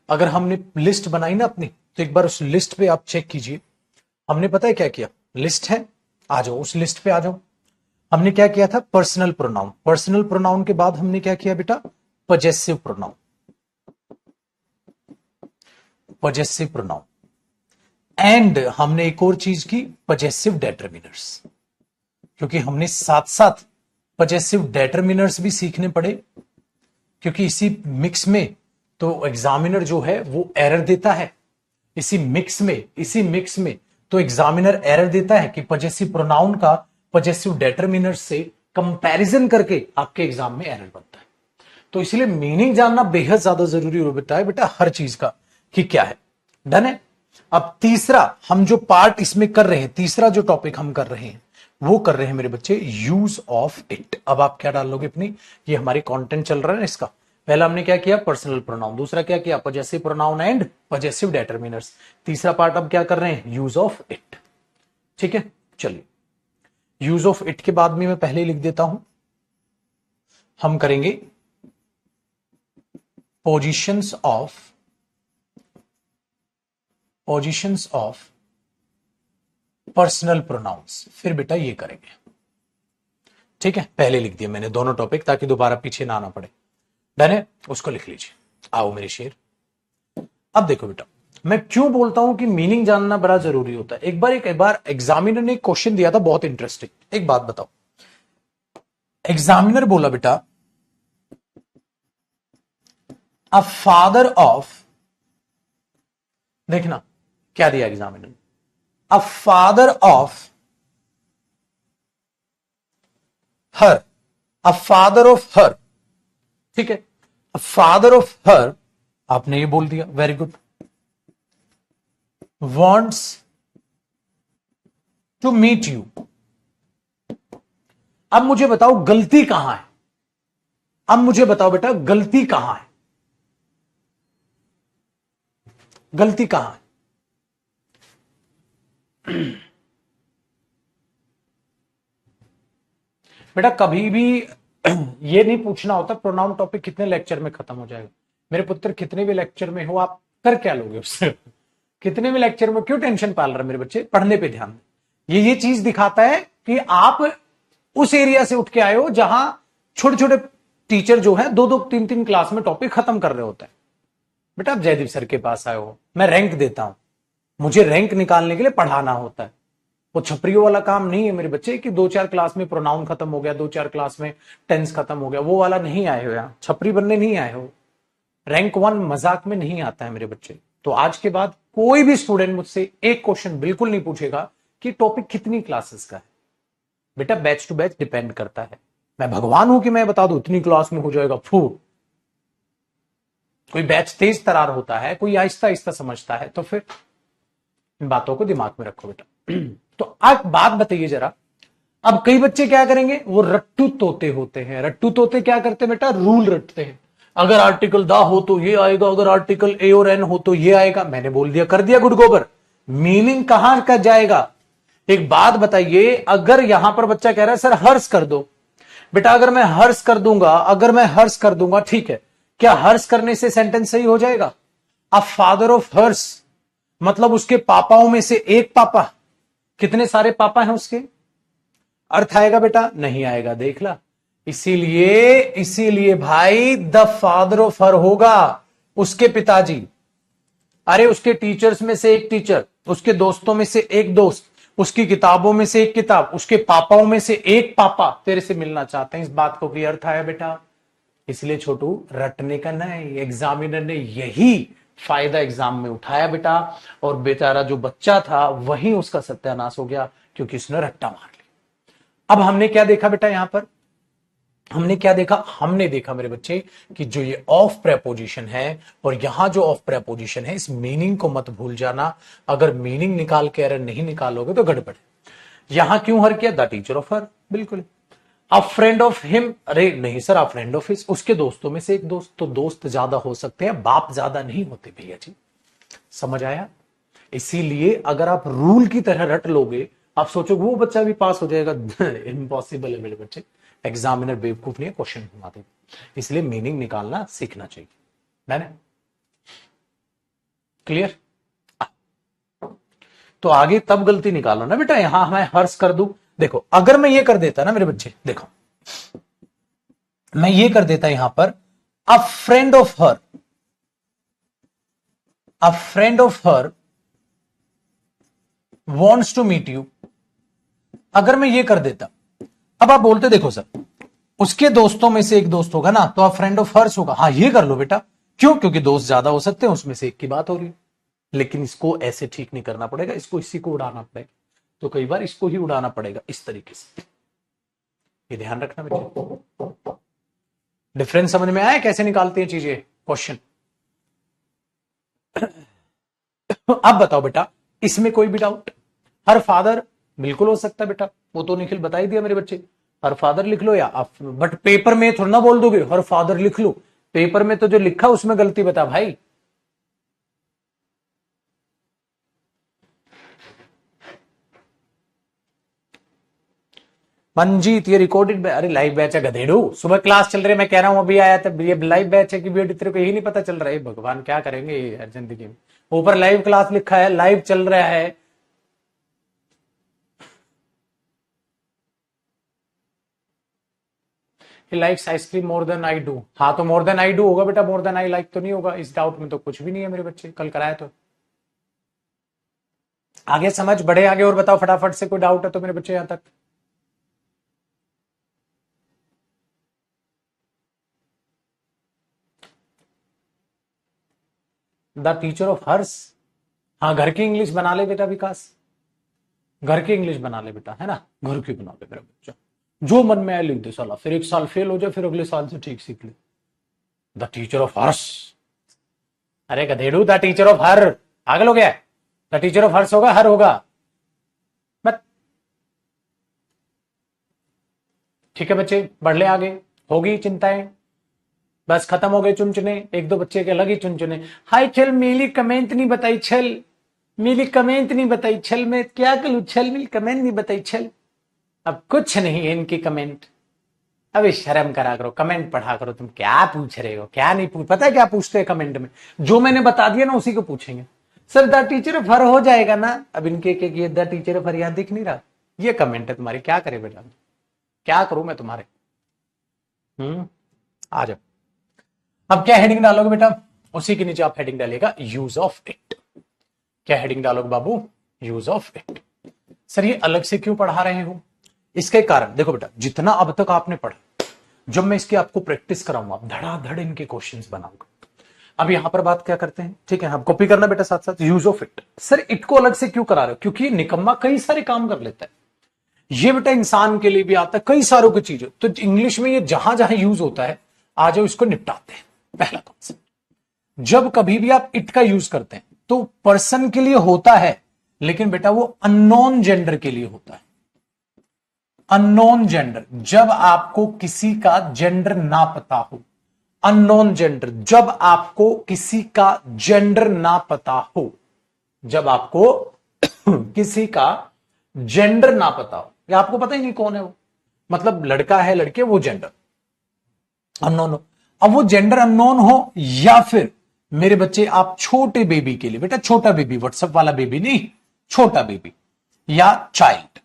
अगर हमने लिस्ट बनाई ना अपनी, तो एक बार उस लिस्ट पे आप चेक कीजिए। हमने पता है क्या किया, लिस्ट है, आ जाओ उस लिस्ट पे आ जाओ। हमने क्या किया था, पर्सनल प्रोनाउन, पर्सनल प्रोनाउन के बाद हमने क्या किया बेटा, possessive pronoun, possessive pronoun, and हमने एक और चीज की, पजेसिव डेटरमिनर्स, क्योंकि हमने साथ साथ पजेसिव डेटरमिनर्स भी सीखने पड़े क्योंकि इसी मिक्स में तो एग्जामिनर जो है वो एरर देता है। इसी मिक्स में तो एग्जामिनर एरर देता है कि पजेसिव प्रोनाउन का पजेसिव डेटरमिनर से कंपैरिजन करके आपके एग्जाम में एरर बनता है। तो इसलिए मीनिंग जानना बेहद ज्यादा जरूरी हो बेटा हर चीज का कि क्या है। डन है। अब तीसरा हम जो पार्ट इसमें कर रहे हैं, तीसरा जो टॉपिक हम कर रहे हैं वो कर रहे हैं मेरे बच्चे यूज ऑफ इट। अब आप क्या डाल लोगे अपनी, ये हमारी कंटेंट चल रहा है ना इसका। पहला हमने क्या किया, पर्सनल प्रोनाउन। दूसरा क्या किया, पजेसिव प्रोनाउन एंड पजेसिव डेटरमिनर्स। तीसरा पार्ट अब क्या कर रहे हैं, यूज ऑफ इट। ठीक है, चलिए यूज ऑफ इट के बाद में मैं पहले लिख देता हूं, हम करेंगे पोजीशंस ऑफ पर्सनल प्रोनाउंस। फिर बेटा ये करेंगे। ठीक है, पहले लिख दिया मैंने दोनों टॉपिक ताकि दोबारा पीछे ना आना पड़े। डन है, उसको लिख लीजिए। आओ मेरे शेर। अब देखो बेटा, मैं क्यों बोलता हूं कि मीनिंग जानना बड़ा जरूरी होता है। एक बार एग्जामिनर ने एक क्वेश्चन दिया था बहुत इंटरेस्टिंग। एक बात बताओ, एग्जामिनर बोला बेटा अ फादर ऑफ, देखना क्या दिया examiner, a father of her, a father of her. ठीक है, अ फादर ऑफ हर, आपने ये बोल दिया, very good. Wants to meet you. अब मुझे बताओ गलती कहां है, अब मुझे बताओ बेटा गलती कहां है, गलती कहां है। बेटा कभी भी ये नहीं पूछना होता प्रोनाउन टॉपिक कितने लेक्चर में खत्म हो जाएगा। मेरे पुत्र कितने भी लेक्चर में हो आप कर क्या लोगे उससे कितने भी लेक्चर में क्यों टेंशन पाल रहे मेरे बच्चे, पढ़ने पे ध्यान दें। ये चीज दिखाता है कि आप उस एरिया से उठ के आए हो जहां छोटे छोटे टीचर जो है 2-2, 3-3 क्लास में टॉपिक खत्म कर रहे होते हैं। बेटा आप जयदीप सर के पास आए हो, मैं रैंक देता हूं, मुझे रैंक निकालने के लिए पढ़ाना होता है। वो छपरियों वाला काम नहीं है मेरे बच्चे कि 2-4 क्लास में प्रोनाउन खत्म हो गया, 2-4 क्लास में टेंस खत्म हो गया, वो वाला नहीं आए हो, यहां छपरी बनने नहीं आए हो। रैंक 1 मजाक में नहीं आता है मेरे बच्चे। तो आज के बाद कोई भी स्टूडेंट मुझसे एक क्वेश्चन बिल्कुल नहीं पूछेगा कि टॉपिक कितनी क्लासेस का है। बेटा बैच टू बैच डिपेंड करता है। मैं भगवान हूं कि मैं बता दूं इतनी क्लास में हो जाएगा, कोई बैच तेज तरार होता है, कोई आहिस्ता आहिस्ता समझता है। तो फिर इन बातों को दिमाग में रखो बेटा। तो अब बात बताइए जरा, अब कई बच्चे क्या करेंगे, वो रट्टू तोते होते हैं। रट्टू तोते क्या करते हैं बेटा, रूल रटते हैं। अगर आर्टिकल दा हो तो ये आएगा, अगर आर्टिकल ए और एन हो तो ये आएगा। मैंने बोल दिया, कर दिया गुड गोबर। मीनिंग कहां का जाएगा। एक बात बताइए, अगर यहां पर बच्चा कह रहा है सर हर्ष कर दो, बेटा अगर मैं हर्ष कर दूंगा ठीक है, क्या हर्ष करने से सेंटेंस सही हो जाएगा। अ फादर ऑफ हर्ष मतलब उसके पापाओं में से एक पापा, कितने सारे पापा हैं उसके, अर्थ आएगा बेटा, नहीं आएगा। देख ला, इसीलिए भाई द फादर ऑफ हर होगा उसके पिताजी। अरे उसके टीचर्स में से एक टीचर, उसके दोस्तों में से एक दोस्त, उसकी किताबों में से एक किताब, उसके पापाओं में से एक पापा तेरे से मिलना चाहते हैं। इस बात को क्लियर था है बेटा। इसलिए छोटू रटने का नहीं, एग्जामिनर ने यही फायदा एग्जाम में उठाया बेटा, और बेचारा जो बच्चा था वही उसका सत्यानाश हो गया क्योंकि उसने रट्टा मार लिया। अब हमने क्या देखा बेटा, यहां पर हमने क्या देखा, हमने देखा मेरे बच्चे कि जो ये ऑफ प्रेपोजिशन है और यहां जो ऑफ प्रेपोजिशन है, इस मीनिंग को मत भूल जाना। अगर मीनिंग निकाल के अगर नहीं निकालोगे तो गड़बड़ है। यहां क्यों हर किया, द टीचर ऑफ हर, बिल्कुल। अ फ्रेंड ऑफ हिम, अरे नहीं sir a friend of his, उसके दोस्तों में से एक दोस्त। तो दोस्त ज्यादा हो सकते हैं, बाप ज्यादा नहीं होते भैया जी, समझ आया। इसीलिए अगर आप रूल की तरह रट लोगे, आप सोचोगे वो बच्चा भी पास हो जाएगा, इम्पॉसिबल है मेरे बच्चे। एग्जामिनर बेवकूफ नहीं है, क्वेश्चन घुमा दे। इसलिए मीनिंग निकालना सीखना चाहिए। मैंने क्लियर। तो आगे तब गलती निकालो ना बेटा, यहां मैं हर्ष कर दूं। देखो अगर मैं ये कर देता ना मेरे बच्चे, देखो मैं ये कर देता यहां पर, a friend of her, a friend of her wants to meet you. अगर मैं ये कर देता, अब आप बोलते देखो सर उसके दोस्तों में से एक दोस्त होगा ना, तो आप फ्रेंड ऑफ हर्स होगा। हाँ ये कर लो बेटा, क्यों? क्योंकि दोस्त ज्यादा हो सकते हैं, उसमें से एक की बात हो रही है। लेकिन इसको ऐसे ठीक नहीं करना पड़ेगा, इसको इसी को उड़ाना पड़ेगा। तो कई बार इसको ही उड़ाना पड़ेगा इस तरीके से। ये ध्यान रखना बेटा। डिफरेंस समझ में आया कैसे निकालते हैं चीजें क्वेश्चन? अब बताओ बेटा, इसमें कोई भी डाउट? हर फादर बिल्कुल हो सकता है बेटा, वो तो निखिल बता ही दिया मेरे बच्चे। हर फादर लिख लो या आप, बट पेपर में थोड़ा ना बोल दोगे हर फादर लिख लो। पेपर में तो जो लिखा उसमें गलती बता भाई। मंजीत ये रिकॉर्डेड, अरे लाइव बैच है गधेड़ू, सुबह क्लास चल रही है, मैं कह रहा हूं अभी आया था, ये लाइव बैच है कि वीडियो तेरे को यही नहीं पता चल रहा है? भगवान क्या करेंगे यार जिंदगी में। ऊपर लाइव क्लास लिखा है, लाइव चल रहा है। He likes ice cream more than I do. हाँ तो मोर देन आई डू होगा बेटा, मोर देन आई लाइक तो नहीं होगा। इस डाउट में तो कुछ भी नहीं है मेरे बच्चे, कल कराया तो। आगे समझ, बढ़े आगे और बताओ फटाफट से, कोई डाउट है तो मेरे बच्चे यहां तक। The teacher of hers. हाँ घर की इंग्लिश बना ले बेटा विकास, घर की इंग्लिश बना ले बेटा, है ना? घर की बना ले मेरा बच्चा, जो मन में आए लिख दे साला, फिर एक साल फेल हो जाए, फिर अगले साल से ठीक सीख ले। The teacher of hers. अरे गधेड़ू, द टीचर ऑफ हर, पागल हो गया? द टीचर ऑफ हर्स होगा, हर होगा। मत। ठीक है बच्चे, बढ़ ले आगे। होगी चिंताएं, बस खत्म हो गए चुनचुने। एक दो बच्चे के अलग ही चुनचुने। हाय छल मिली कमेंट नहीं बताई, छल मिली कमेंट नहीं बताई, छल मैं क्या करूं, छल मिली कमेंट नहीं बताई, छल। अब कुछ नहीं है इनकी कमेंट। अबे शर्म करा करो, कमेंट पढ़ा करो। तुम क्या पूछ रहे हो, क्या नहीं पूछ, पता है क्या पूछते हैं कमेंट में? जो मैंने बता दिया ना उसी को पूछेंगे। सर द टीचर ऑफ हर हो जाएगा ना? अब इनके के द टीचर ऑफ हर यहां दिख नहीं रहा, ये कमेंट है तुम्हारी, क्या करे बेटा, क्या करूं मैं तुम्हारे। आ जाओ। अब क्या हेडिंग डालोगे बेटा? उसी के नीचे आप हेडिंग डालिएगा यूज ऑफ इट। क्या हेडिंग डालोगे बाबू? Use of it. सर ये अलग से क्यों पढ़ा रहे हो? इसके कारण देखो बेटा, जितना अब तक आपने पढ़ा, जब मैं इसकी आपको प्रैक्टिस कराऊंगा, आप धड़ाधड़ इनके क्वेश्चंस बनाऊंगा। अब यहां पर बात क्या करते हैं, ठीक है? आप कॉपी करना बेटा साथ साथ। Use of it. Sir it को अलग से क्यों करा रहे हो? क्योंकि निकम्मा कई सारे काम कर लेता है। ये बेटा इंसान के लिए भी आता है, कई सारों की चीजें। तो इंग्लिश में ये जहां जहां यूज होता है, आ जाओ इसको निपटाते हैं। पहला कॉन्सेप्ट, जब कभी भी आप इट का यूज करते हैं तो पर्सन के लिए होता है, लेकिन बेटा वो अननोन जेंडर के लिए होता है। अननोन जेंडर, जब आपको किसी का जेंडर ना पता हो। अननोन जेंडर, जब आपको किसी का जेंडर ना पता हो। जब आपको किसी का जेंडर ना पता हो, या आपको पता ही नहीं कौन है वो, मतलब लड़का है लड़के, वो जेंडर अननोन हो। अब वो जेंडर अननोन हो, या फिर मेरे बच्चे आप छोटे बेबी के लिए, बेटा छोटा बेबी, व्हाट्सएप वाला बेबी नहीं, छोटा बेबी या चाइल्ड,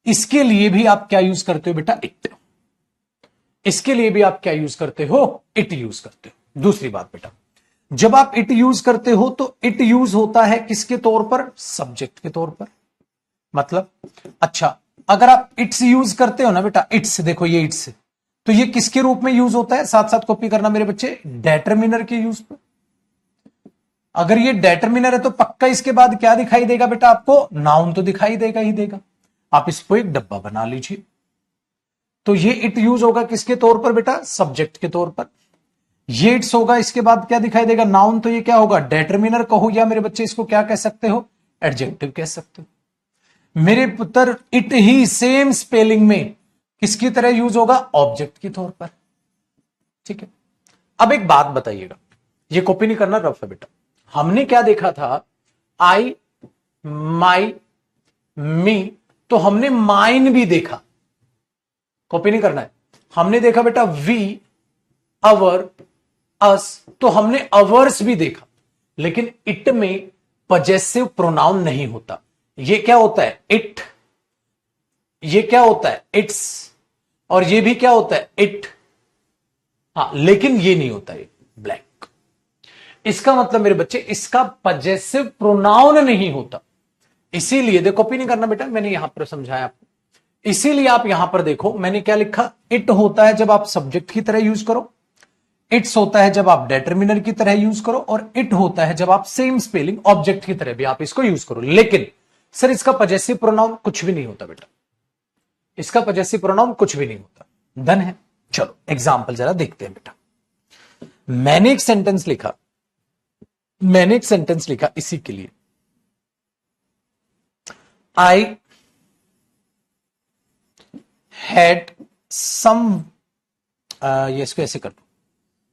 इसके लिए भी आप क्या यूज करते हो बेटा? इट। इसके लिए भी आप क्या यूज करते हो? इट यूज करते हो। दूसरी बात बेटा, जब आप इट यूज करते हो तो इट यूज होता है किसके तौर पर? सब्जेक्ट के तौर पर। मतलब अच्छा, अगर आप इट्स यूज करते हो ना बेटा, इट्स, देखो ये इट्स, तो ये किसके रूप में यूज होता है? साथ साथ कॉपी करना मेरे बच्चे, डेटरमिनर के यूज पर। अगर ये डेटरमिनर है तो पक्का इसके बाद क्या दिखाई देगा बेटा आपको? नाउन तो दिखाई देगा ही देगा। आप इसको एक डब्बा बना लीजिए। तो ये इट यूज होगा किसके तौर पर बेटा? सब्जेक्ट के तौर पर। ये इट्स होगा, इसके बाद क्या दिखाई देगा? नाउन। तो ये क्या होगा? डेटरमिनर कहो, या मेरे बच्चे इसको क्या कह सकते हो? एडजेक्टिव कह सकते हो। मेरे पुत्र इट ही सेम स्पेलिंग में किसकी तरह यूज होगा? ऑब्जेक्ट के तौर पर। ठीक है, अब एक बात बताइएगा, ये कॉपी नहीं करना, रफ है बेटा। हमने क्या देखा था? आई, माई, मी, तो हमने माइन भी देखा, कॉपी नहीं करना है। हमने देखा बेटा वी, अवर, अस, तो हमने अवर्स भी देखा। लेकिन इट में पजेसिव प्रोनाउन नहीं होता। ये क्या होता है? इट। ये क्या होता है? इट्स। और ये भी क्या होता है? इट। हाँ, लेकिन ये नहीं होता, ये ब्लैक। इसका मतलब मेरे बच्चे, इसका पजेसिव प्रोनाउन नहीं होता। इसीलिए देखो, कॉपी नहीं करना बेटा, मैंने यहां पर समझाया आपको। इसीलिए आप यहां पर देखो मैंने क्या लिखा, इट होता है जब आप सब्जेक्ट की तरह यूज करो, इट्स होता है जब आप डेटर्मिनर की तरह यूज करो, और इट होता है जब आप सेम स्पेलिंग ऑब्जेक्ट की तरह भी आप इसको यूज करो। लेकिन सर इसका पजेसिव प्रोनाउन कुछ भी नहीं होता बेटा, इसका पजेसिव प्रोनाउन कुछ भी नहीं होता। डन है। चलो एग्जाम्पल जरा देखते हैं बेटा। मैंने एक सेंटेंस लिखा, मैंने एक सेंटेंस लिखा इसी के लिए, आई हैड सम, ये इसको ऐसे कर दो,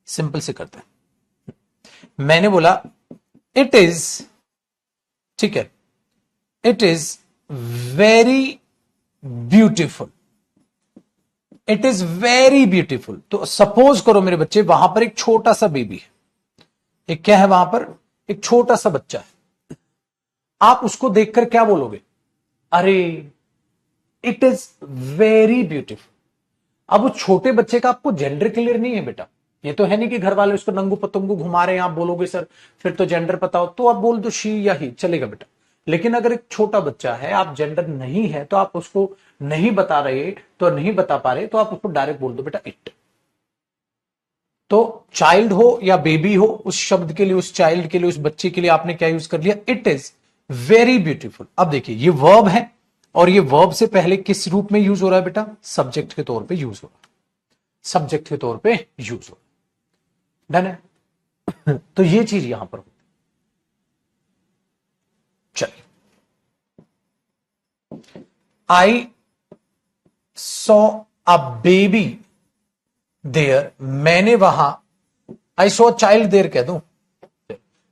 सिंपल से करते हैं। मैंने बोला इट इज, ठीक है, it is very beautiful, it is very beautiful. तो सपोज करो मेरे बच्चे वहां पर एक छोटा सा बेबी है, एक क्या है वहां पर, एक छोटा सा बच्चा है। आप उसको देखकर क्या बोलोगे, अरे इट इज वेरी ब्यूटिफुल। अब उस छोटे बच्चे का आपको जेंडर क्लियर नहीं है बेटा, ये तो है नहीं कि घर वाले उसको नंगू पतंगू घुमा रहे हैं, आप बोलोगे सर फिर तो जेंडर पता हो, तो आप बोल दो शी या ही, चलेगा बेटा। लेकिन अगर एक छोटा बच्चा है, आप जेंडर नहीं है तो आप उसको नहीं बता रहे, तो नहीं बता पा रहे, तो आप उसको डायरेक्ट बोल दो बेटा इट। तो चाइल्ड हो या बेबी हो, उस शब्द के लिए, उस चाइल्ड के लिए, उस बच्चे के लिए आपने क्या यूज कर लिया, इट इज वेरी ब्यूटीफुल। अब देखिए ये वर्ब है, और ये वर्ब से पहले किस रूप में यूज हो रहा है बेटा, सब्जेक्ट के तौर पे यूज हो रहा है, सब्जेक्ट के तौर पे यूज हो रहा है। डन है। तो ये चीज यहां पर होती। चलिए, I saw a baby there, मैंने वहां, आई सॉ चाइल्ड देयर कह दूं,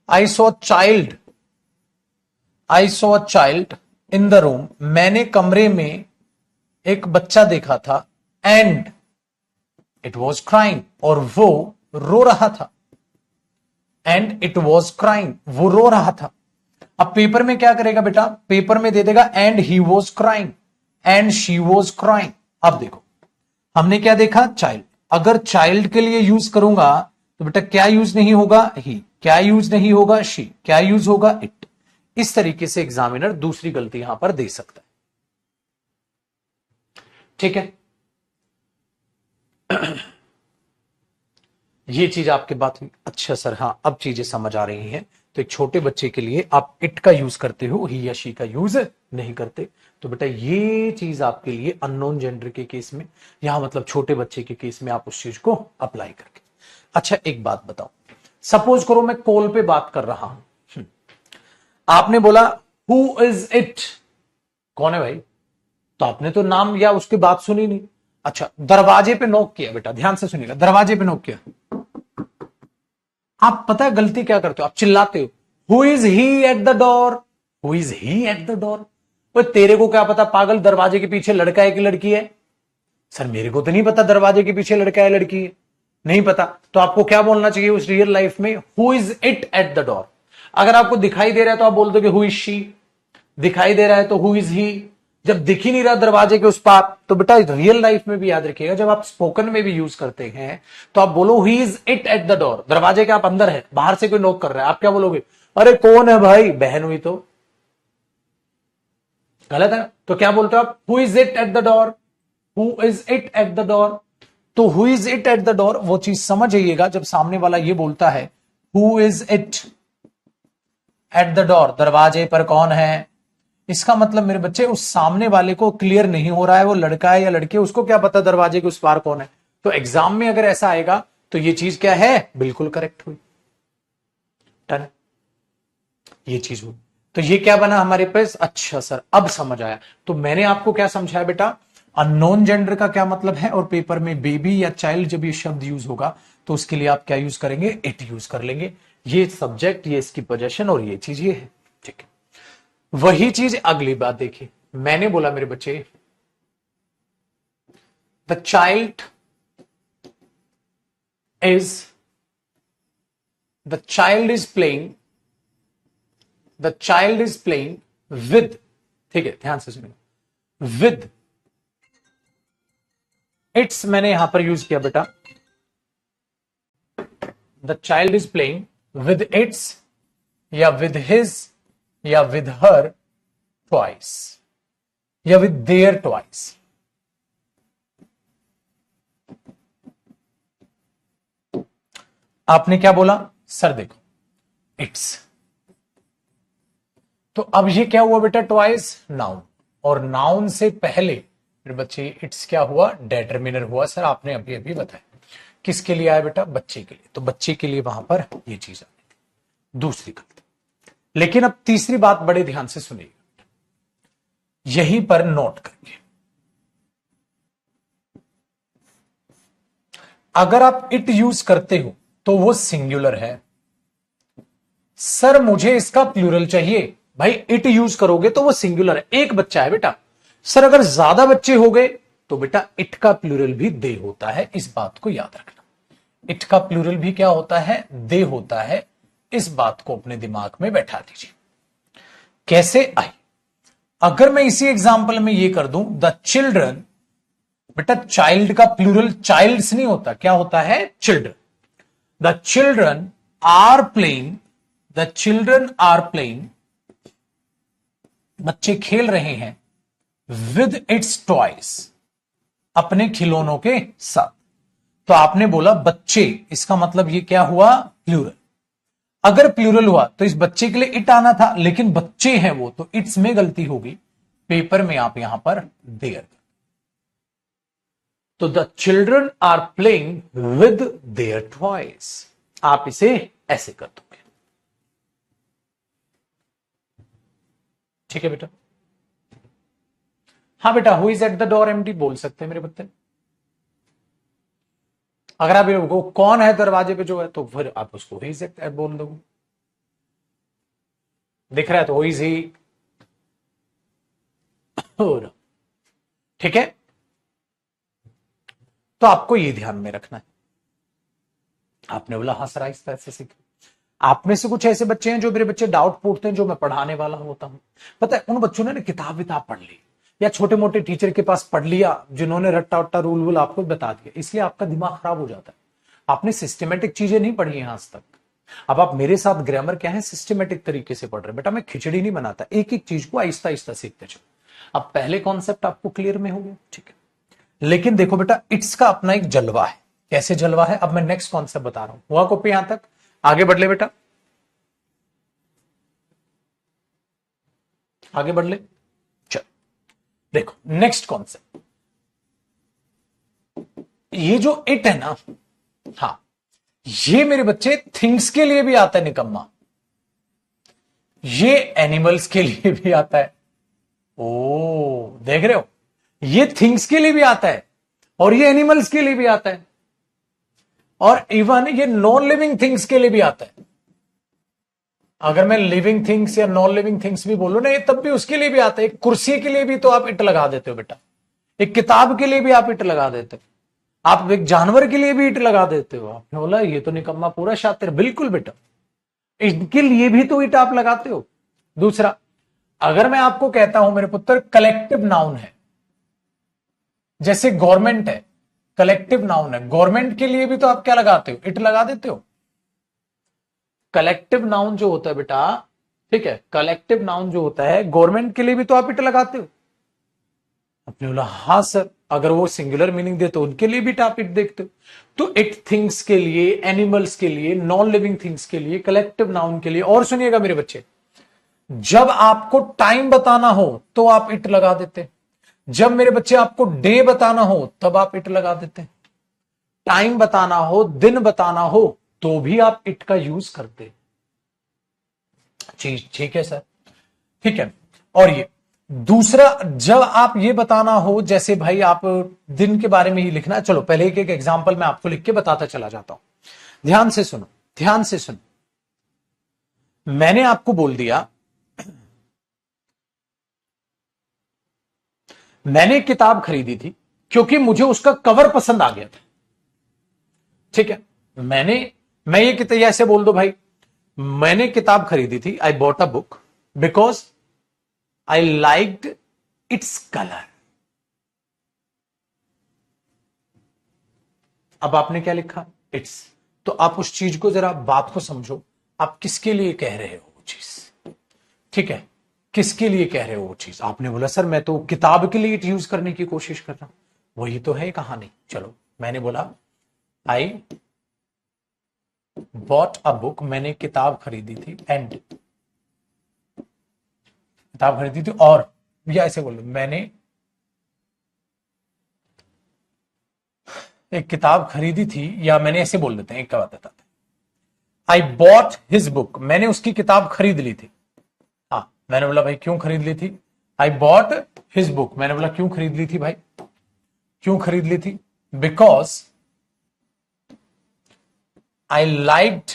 I saw child, I saw child in the room, मैंने कमरे में एक बच्चा देखा था, एंड इट वॉज क्राइंग, और वो रो रहा था, एंड इट वॉज क्राइंग, वो रो रहा था। अब पेपर में क्या करेगा बेटा, पेपर में दे देगा and he was crying, and she was crying. अब देखो हमने क्या देखा, चाइल्ड, अगर चाइल्ड के लिए यूज करूंगा तो बेटा क्या यूज नहीं होगा, ही, क्या यूज नहीं होगा, शी, क्या यूज होगा, इट। इस तरीके से एग्जामिनर दूसरी गलती यहां पर दे सकता है। ठीक है, ये चीज आपके बात हुई। अच्छा सर, हाँ अब चीजें समझ आ रही हैं। तो एक छोटे बच्चे के लिए आप इट का यूज करते हो, ही या शी का यूज नहीं करते। तो बेटा ये चीज आपके लिए अननोन जेंडर के केस में, यहां मतलब छोटे बच्चे के केस में आप उस चीज को अप्लाई करके। अच्छा एक बात बताओ, सपोज करो मैं कॉल पे बात कर रहा हूं, आपने बोला हु इज इट, कौन है भाई, तो आपने तो नाम या उसकी बात सुनी नहीं। अच्छा, दरवाजे पे नॉक किया बेटा, ध्यान से सुनिएगा, दरवाजे पे नॉक किया, आप पता है गलती क्या करते हो, आप चिल्लाते हो who is he eight the door, who is he eight the door. तेरे को क्या पता पागल, दरवाजे के पीछे लड़का है कि लड़की है। सर मेरे को तो नहीं पता दरवाजे के पीछे लड़का है लड़की है, नहीं पता। तो आपको क्या बोलना चाहिए उस रियल लाइफ में, who is it at the door. अगर आपको दिखाई दे रहा है तो आप बोल दोगे हु इज शी, दिखाई दे रहा है तो हु इज ही। जब दिख ही नहीं रहा दरवाजे के उस पार, तो बेटा रियल लाइफ में भी याद रखिएगा, जब आप स्पोकन में भी यूज करते हैं तो आप बोलो he is it at the door. दरवाजे के आप अंदर है, बाहर से कोई नॉक कर रहा है, आप क्या बोलोगे, अरे कौन है भाई, बहन हुई तो, गलत है। तो क्या बोलते हो आप, who is it at the door, who is it at the door. तो who is it at the door वो चीज समझ आइएगा जब सामने वाला ये बोलता है who is it at the door, दरवाजे पर कौन है। इसका मतलब मेरे बच्चे उस सामने वाले को क्लियर नहीं हो रहा है वो लड़का है या लड़की है, उसको क्या पता दरवाजे के उस पार कौन है। तो एग्जाम में अगर ऐसा आएगा तो ये चीज क्या है, बिल्कुल करेक्ट हुई। डन, ये चीज हुई। तो ये क्या बना हमारे पास, अच्छा सर अब समझ आया। तो मैंने आपको क्या समझाया बेटा, अननोन जेंडर का क्या मतलब है, और पेपर में बेबी या चाइल्ड जब ये शब्द यूज होगा तो उसके लिए आप क्या यूज करेंगे, इट यूज कर लेंगे। ये सब्जेक्ट, ये इसकी पोजेशन, और ये चीज ये है। ठीक है, वही चीज अगली बात देखिए, मैंने बोला मेरे बच्चे the child is, the child is playing, the child is playing with, ठीक है ध्यान से सुनिए, विद इट्स, मैंने यहां पर यूज किया बेटा, the child is playing with its या विद हिज या विद हर ट्वाइस या विद देयर ट्वाइस। आपने क्या बोला सर, देखो इट्स, तो अब ये क्या हुआ बेटा, ट्वाइस नाउन, और नाउन से पहले मेरे बच्चे इट्स क्या हुआ, डेटर्मिनर हुआ। सर आपने अभी अभी बताया किसके लिए आया बेटा, बच्चे के लिए, तो बच्चे के लिए वहां पर ये चीज आ गई, दूसरी गलती। लेकिन अब तीसरी बात बड़े ध्यान से सुनिएगा, यहीं पर नोट करिए, अगर आप इट यूज करते हो तो वो सिंगुलर है। सर मुझे इसका प्लूरल चाहिए, भाई इट यूज करोगे तो वो सिंगुलर है, एक बच्चा है बेटा। सर अगर ज्यादा बच्चे हो गए तो बेटा इट का प्लूरल भी दे होता है, इस बात को याद रखना। इट का प्लूरल भी क्या होता है, दे होता है, इस बात को अपने दिमाग में बैठा दीजिए। कैसे आई, अगर मैं इसी एग्जाम्पल में ये कर दूं, द चिल्ड्रन, बेटा चाइल्ड का प्लूरल चाइल्ड्स नहीं होता, क्या होता है, children. The children are playing, the children are playing, बच्चे खेल रहे हैं, विद इट्स टॉयज, अपने खिलौनों के साथ। तो आपने बोला बच्चे, इसका मतलब ये क्या हुआ, प्लूरल। अगर प्लूरल हुआ तो इस बच्चे के लिए इट आना था, लेकिन बच्चे हैं वो, तो इट्स में गलती होगी, पेपर में आप यहां पर देयर। तो the children are playing with their toys, आप इसे ऐसे कर दोगे। ठीक है बेटा, हाँ बेटा, who is eight the door empty बोल सकते हैं मेरे बच्चे। अगर आप वो कौन है दरवाजे पे जो है, तो फिर आप उसको हु इज एट बोल दोगे। दिख रहा है तो हु इज ही, ठीक है। तो आपको ये ध्यान में रखना है। आपने बोला हाँ सर आहिस्ता ऐसे सीख, आप में से कुछ ऐसे बच्चे हैं जो मेरे बच्चे डाउट पूछते हैं, जो मैं पढ़ाने वाला होता हूं, पता है उन बच्चों ने किताब विताब पढ़ ली, या छोटे मोटे टीचर के पास पढ़ लिया, जिन्होंने रट्टा वट्टा रूल वूल आपको बता दिया, इसलिए आपका दिमाग खराब हो जाता है। आपने सिस्टमेटिक चीजें नहीं पढ़ी हैं आज तक। अब आप मेरे साथ ग्रामर क्या है, सिस्टमेटिक तरीके से पढ़ रहे हैं। बेटा मैं खिचड़ी नहीं बनाता, एक एक चीज को आहिस्ता आहिस्ता सीखते चलो। अब पहले कॉन्सेप्ट आपको क्लियर में हो गया, ठीक है। लेकिन देखो बेटा, इट्स का अपना एक जलवा है। कैसे जलवा है, अब मैं नेक्स्ट कॉन्सेप्ट बता रहा हूं। हुआ कॉपी यहां तक, आगे बढ़ ले बेटा, आगे बढ़ ले। चल देखो नेक्स्ट कॉन्सेप्ट, ये जो इट है ना, हाँ, ये मेरे बच्चे थिंग्स के लिए भी आता है निकम्मा, ये एनिमल्स के लिए भी आता है। ओ देख रहे हो, ये थिंग्स के लिए भी आता है और ये एनिमल्स के लिए भी आता है, और इवन ये नॉन लिविंग थिंग्स के लिए भी आता है। अगर मैं लिविंग थिंग्स या नॉन लिविंग थिंग्स भी बोलूं ना, ये तब भी उसके लिए भी आता है। एक कुर्सी के लिए भी तो आप इट लगा देते हो बेटा, एक किताब के लिए भी आप इट लगा देते हो, आप एक जानवर के लिए भी इट लगा देते हो। आपने बोला ये तो निकम्मा पूरा शातिर, बिल्कुल बेटा, इनके लिए भी तो इट आप लगाते हो। दूसरा, अगर मैं आपको कहता हूं मेरे पुत्र कलेक्टिव नाउन है, जैसे गवर्नमेंट है, कलेक्टिव नाउन है, गवर्नमेंट के लिए भी तो आप क्या लगाते हो, इट लगा देते हो। कलेक्टिव नाउन जो होता है बेटा, ठीक है, कलेक्टिव नाउन जो होता है गवर्नमेंट के लिए भी तो आप इट लगाते हो। आपने बोला हाँ सर, अगर वो सिंगुलर मीनिंग दे तो उनके लिए भी आप इट देखते हो। तो इट थिंग्स के लिए, एनिमल्स के लिए, नॉन लिविंग थिंग्स के लिए, कलेक्टिव नाउन के लिए। और सुनिएगा मेरे बच्चे, जब आपको टाइम बताना हो तो आप इट लगा देते, जब मेरे बच्चे आपको डे बताना हो तब आप इट लगा देते, टाइम बताना हो, दिन बताना हो तो भी आप इट का यूज करते। चीज ठीक है सर, ठीक है। और ये दूसरा, जब आप ये बताना हो, जैसे भाई आप दिन के बारे में ही लिखना है, चलो पहले एक एक एग्जांपल मैं आपको लिख के बताता चला जाता हूं। ध्यान से सुनो, ध्यान से सुनो। मैंने आपको बोल दिया, मैंने किताब खरीदी थी क्योंकि मुझे उसका कवर पसंद आ गया था, ठीक है। मैं ये किताब ऐसे बोल दो भाई, मैंने किताब खरीदी थी, I bought a book because I liked its colour. अब आपने क्या लिखा, इट्स। तो आप उस चीज को जरा बात को समझो, आप किसके लिए कह रहे हो वो चीज, ठीक है, किसके लिए कह रहे हो वो चीज। आपने बोला सर मैं तो किताब के लिए इट यूज करने की कोशिश कर रहा हूं, वही तो है कहानी। चलो मैंने बोला आई बॉट अ बुक, मैंने किताब खरीदी थी, एंड किताब खरीदी थी और, या ऐसे बोलो मैंने एक किताब खरीदी थी, या मैंने ऐसे बोल देते हैं, एक का बात बताते हैं। आई बॉट हिज बुक, मैंने उसकी किताब खरीद ली थी। हाँ, मैंने बोला भाई क्यों खरीद ली थी? आई बॉट हिज बुक, मैंने बोला क्यों खरीद ली थी भाई? क्यों खरीद ली थी? Because I liked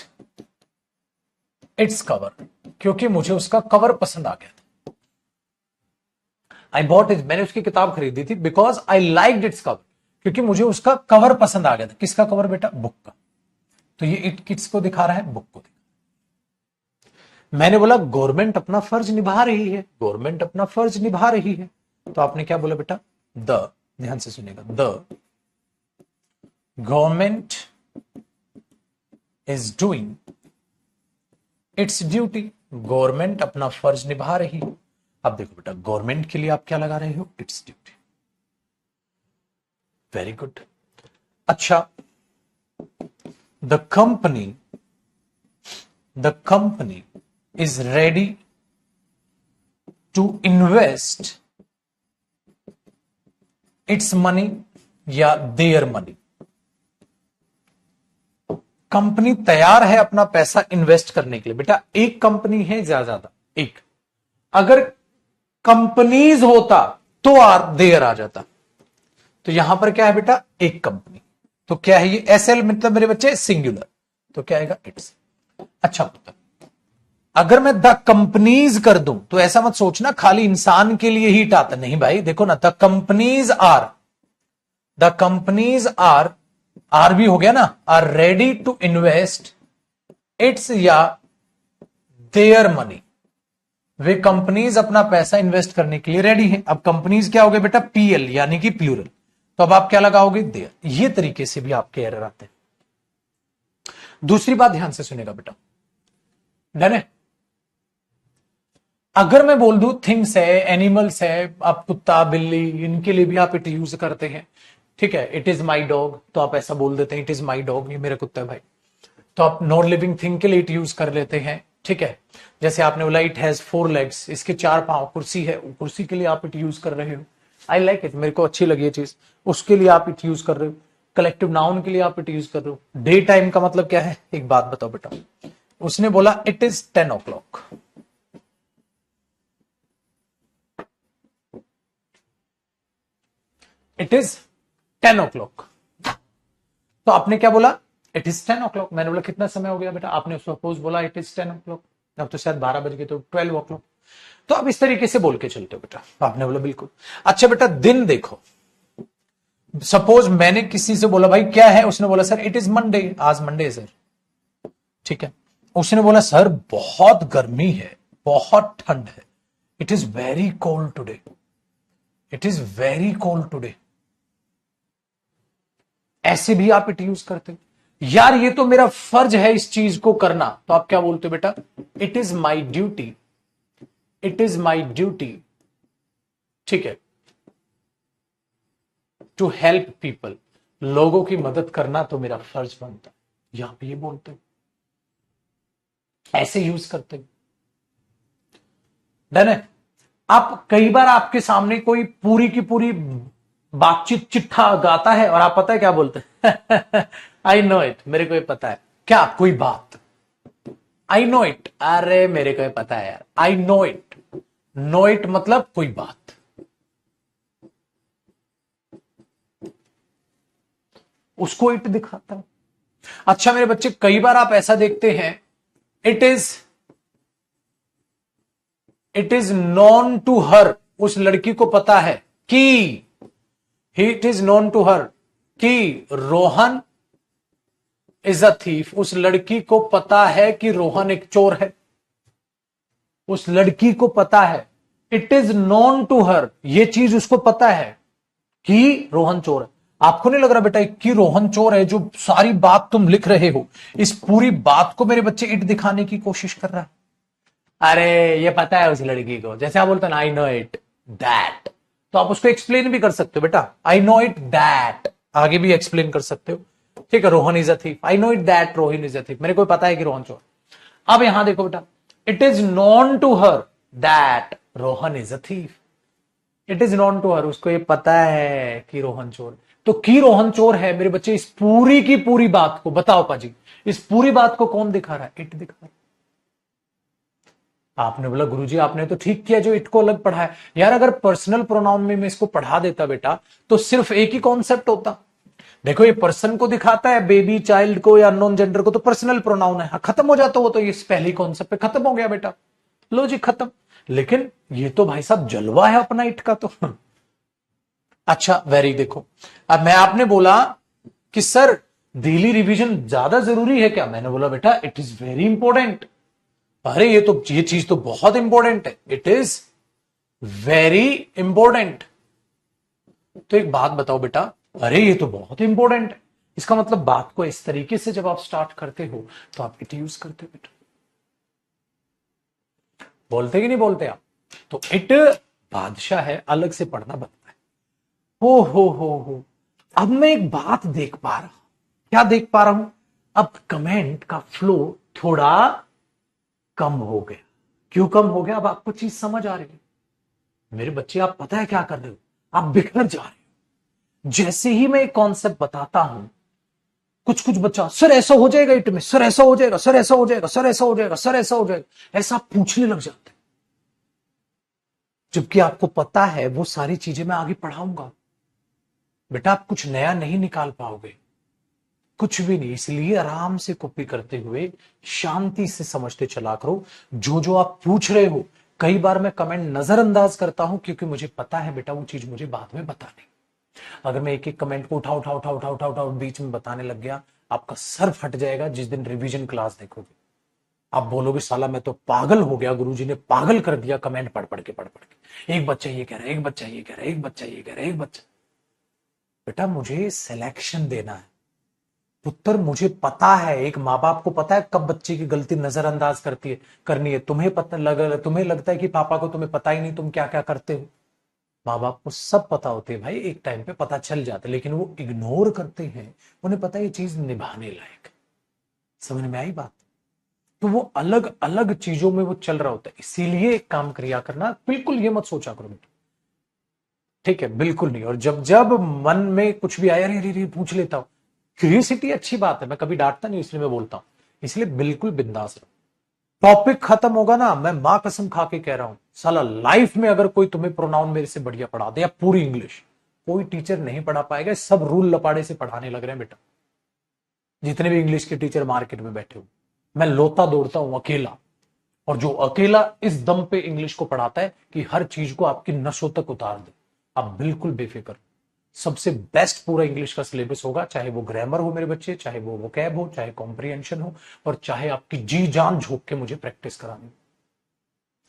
its cover, क्योंकि मुझे उसका कवर पसंद आ गया था। आई बॉट इट, मैंने उसकी किताब खरीदी थी because I liked its cover, क्योंकि मुझे उसका कवर पसंद आ गया था। किसका कवर बेटा? बुक का। तो ये इट किस को दिखा रहा है? बुक को दिखा। मैंने बोला गवर्नमेंट अपना फर्ज निभा रही है, गवर्नमेंट अपना फर्ज निभा रही है, तो आपने क्या बोला बेटा? द, ध्यान से सुनिएगा, the government is doing it's duty, government अपना फर्ज निभा रही है। अब देखो बेटा, गवर्नमेंट के लिए आप क्या लगा रहे हो? It's duty. Very good. अच्छा, the company is ready to invest its money या देयर मनी। कंपनी तैयार है अपना पैसा इन्वेस्ट करने के लिए। बेटा एक कंपनी है, ज्यादा एक, अगर कंपनीज होता तो देयर आ जाता। तो यहां पर क्या है बेटा? एक कंपनी। तो क्या है ये? एसएल मतलब मेरे बच्चे सिंगुलर, तो क्या आएगा? इट्स। अच्छा पुत्र, अगर मैं द कंपनीज कर दूं तो ऐसा मत सोचना खाली इंसान के लिए ही आता, नहीं भाई, देखो ना, द कंपनीज आर भी हो गया ना, are ready to invest its या देयर मनी। वे कंपनीज अपना पैसा इन्वेस्ट करने के लिए रेडी हैं। अब कंपनीज क्या हो गए बेटा? पीएल, यानी कि प्लूरल। तो अब आप क्या लगाओगे? देयर। ये तरीके से भी आपके एरर आते हैं। दूसरी बात ध्यान से सुनेगा बेटा, डन है? अगर मैं बोल दूं थिंग्स है, एनिमल्स है, आप कुत्ता बिल्ली, इनके लिए भी आप इट यूज करते हैं, ठीक है? इट इज माई डॉग, तो आप ऐसा बोल देते हैं, इट इज माई डॉग, ये मेरा कुत्ता है भाई। तो आप नॉन लिविंग थिंग के लिए इट यूज कर लेते हैं, ठीक है? जैसे आपने बोला इट हैज 4 लेग्स, इसके 4 पांव, कुर्सी है, कुर्सी के लिए आप इट यूज कर रहे हो। आई लाइक इट, मेरे को अच्छी लगी ये चीज, उसके लिए आप इट यूज कर रहे हो। कलेक्टिव नाउन के लिए आप इट यूज कर रहे हो। डे टाइम का मतलब क्या है? एक बात बताओ बेटा, उसने बोला it is 10 o'clock, it is 10 o'clock, तो आपने क्या बोला? It is 10 o'clock। मैंने बोला कितना समय हो गया बेटा? आपने सपोज बोला इट इज 10 o'clock, अब तो शायद 12 बज गए, तो 12 o'clock। तो आप इस तरीके से बोल के चलते हो बेटा। आपने बोला बिल्कुल। अच्छा बेटा, दिन देखो, सपोज मैंने किसी से बोला भाई क्या है, उसने बोला सर इट इज मंडे, आज मंडे है सर, ठीक है? उसने बोला सर बहुत गर्मी है, बहुत ठंड है, it is very cold today, it is very cold today. ऐसे भी आप इट यूज करते हो। यार ये तो मेरा फर्ज है इस चीज को करना, तो आप क्या बोलते हो बेटा? It is my duty, it is my duty, ठीक है, टू हेल्प पीपल, लोगों की मदद करना तो मेरा फर्ज बनता। यहां पे ये बोलते हो, ऐसे यूज करते हो, डन है? आप कई बार आपके सामने कोई पूरी की पूरी बातचीत चिट्ठा गाता है और आप पता है क्या बोलते हैं? आई नो इट, मेरे को ये पता है। क्या? कोई बात, आई नो इट, अरे मेरे को ये पता है यार, I know it. Know it मतलब कोई बात, उसको इट दिखाता है। अच्छा मेरे बच्चे, कई बार आप ऐसा देखते हैं, it is known to her, उस लड़की को पता है कि, it is known to her कि रोहन इज अ थीफ, उस लड़की को पता है कि रोहन एक चोर है, उस लड़की को पता है। It is known to her, ये चीज उसको पता है कि रोहन चोर है। आपको नहीं लग रहा बेटा कि रोहन चोर है? जो सारी बात तुम लिख रहे हो, इस पूरी बात को मेरे बच्चे इट दिखाने की कोशिश कर रहा है। अरे ये पता है उस लड़की को, जैसे आप बोलते हैं आई नो इट दैट, तो आप उसको एक्सप्लेन भी कर सकते हो बेटा, आई नो इट दैट, आगे भी एक्सप्लेन कर सकते हो। ठीक है, Rohan is a thief, I know it that Rohan is a thief, मेरे को पता है कि रोहन चोर। अब यहां देखो बेटा, it is known to her that Rohan is a thief. It is known to her, उसको ये पता है कि रोहन चोर। तो कि रोहन चोर है मेरे बच्चे, इस पूरी की पूरी बात को बताओ पाजी, इस पूरी बात को कौन दिखा रहा है? इट दिखा रहा है। आपने बोला गुरुजी आपने तो ठीक किया जो इट को अलग पढ़ा है। यार अगर पर्सनल प्रोनाउन में मैं इसको पढ़ा देता बेटा, तो सिर्फ एक ही कॉन्सेप्ट होता। देखो ये पर्सन को दिखाता है, बेबी चाइल्ड को या अननोन जेंडर को तो पर्सनल प्रोनाउन है, हाँ, खत्म हो जाता वो तो, ये पहली कॉन्सेप्ट पे खत्म हो गया बेटा, लो जी खत्म। लेकिन ये तो भाई साहब जलवा है अपना इट का तो। अच्छा वेरी देखो, अब मैं आपने बोला कि सर डेली रिवीजन ज्यादा जरूरी है क्या? मैंने बोला बेटा इट इज वेरी इंपॉर्टेंट। अरे ये चीज तो बहुत इंपॉर्टेंट है, इट इज वेरी इंपॉर्टेंट। तो एक बात बताओ बेटा, अरे ये तो बहुत इंपॉर्टेंट है, इसका मतलब बात को इस तरीके से जब आप स्टार्ट करते हो तो आप इट यूज करते हो बेटा। बोलते कि नहीं बोलते आप? तो इट बादशाह है, अलग से पढ़ना बनता है। हो अब मैं एक बात देख पा रहा हूं, क्या देख पा रहा हूं? अब कमेंट का फ्लो थोड़ा कम हो गया। क्यों कम हो गया? अब आपको चीज समझ आ रही है मेरे बच्चे, आप पता है क्या कर रहे हो? आप बिखर जा रहे हो। जैसे ही मैं एक कॉन्सेप्ट बताता हूं, कुछ कुछ बच्चा सर ऐसा हो जाएगा इट में, सर ऐसा हो जाएगा, सर ऐसा हो जाएगा, सर ऐसा हो जाएगा, सर ऐसा हो जाएगा, ऐसा पूछने लग जाते हैं, जबकि आपको पता है वो सारी चीजें मैं आगे पढ़ाऊंगा। बेटा आप कुछ नया नहीं निकाल पाओगे, कुछ भी नहीं। इसलिए आराम से कॉपी करते हुए शांति से समझते चला करो। जो आप पूछ रहे हो, कई बार मैं कमेंट नजरअंदाज करता हूं, क्योंकि मुझे पता है बेटा वो चीज मुझे बाद में बतानी। अगर मैं एक एक कमेंट को उठा बीच में बताने लग गया, आपका सर फट जाएगा जिस दिन रिवीजन क्लास देखोगे। आप बोलोगे साला मैं तो पागल हो गया, गुरुजी ने पागल कर दिया कमेंट पढ़ पढ़ के। एक बच्चा ये कह रहा है, एक बच्चा ये कह रहा है, एक बच्चा ये कह रहा है, एक बच्चा। बेटा मुझे सिलेक्शन देना है पुत्र, मुझे पता है, एक माँ बाप को पता है कब बच्चे की गलती नजरअंदाज करनी है। तुम्हें लगता है कि पापा को तुम्हें पता ही नहीं तुम क्या क्या करते हो। माँ बाप को सब पता होते हैं भाई, एक टाइम पे पता चल जाता है, लेकिन वो इग्नोर करते हैं। उन्हें पता है ये चीज निभाने लायक। समझ में आई बात? तो वो अलग अलग चीजों में वो चल रहा होता है। इसीलिए एक काम क्रिया करना, बिल्कुल ये मत सोचा करो बेटा, ठीक है? बिल्कुल नहीं। और जब जब मन में कुछ भी आया, अरे पूछ लेता हूं, क्यूरियोसिटी अच्छी बात है, मैं कभी डांटता नहीं, इसलिए मैं बोलता हूं। इसलिए बिल्कुल बिंदास रहो। टॉपिक खत्म होगा ना, मैं मां कसम खा के कह रहा हूं, साला लाइफ में अगर कोई तुम्हें प्रोनाउन मेरे से बढ़िया पढ़ा दे, या पूरी इंग्लिश, कोई टीचर नहीं पढ़ा पाएगा। सब रूल लपाड़े से पढ़ाने लग रहे हैं बेटा, जितने भी इंग्लिश के टीचर मार्केट में बैठे हो। मैं लोता दौड़ता हूं अकेला, और जो अकेला इस दम पे इंग्लिश को पढ़ाता है कि हर चीज को आपकी नसों तक उतार दे। आप बिल्कुल बेफिक्र, सबसे बेस्ट पूरा इंग्लिश का सिलेबस होगा, चाहे वो ग्रामर हो मेरे बच्चे, चाहे वो वोकैब हो, चाहे कॉम्प्रिहेंशन हो, और चाहे आपकी जी जान झोंक के मुझे प्रैक्टिस करानी।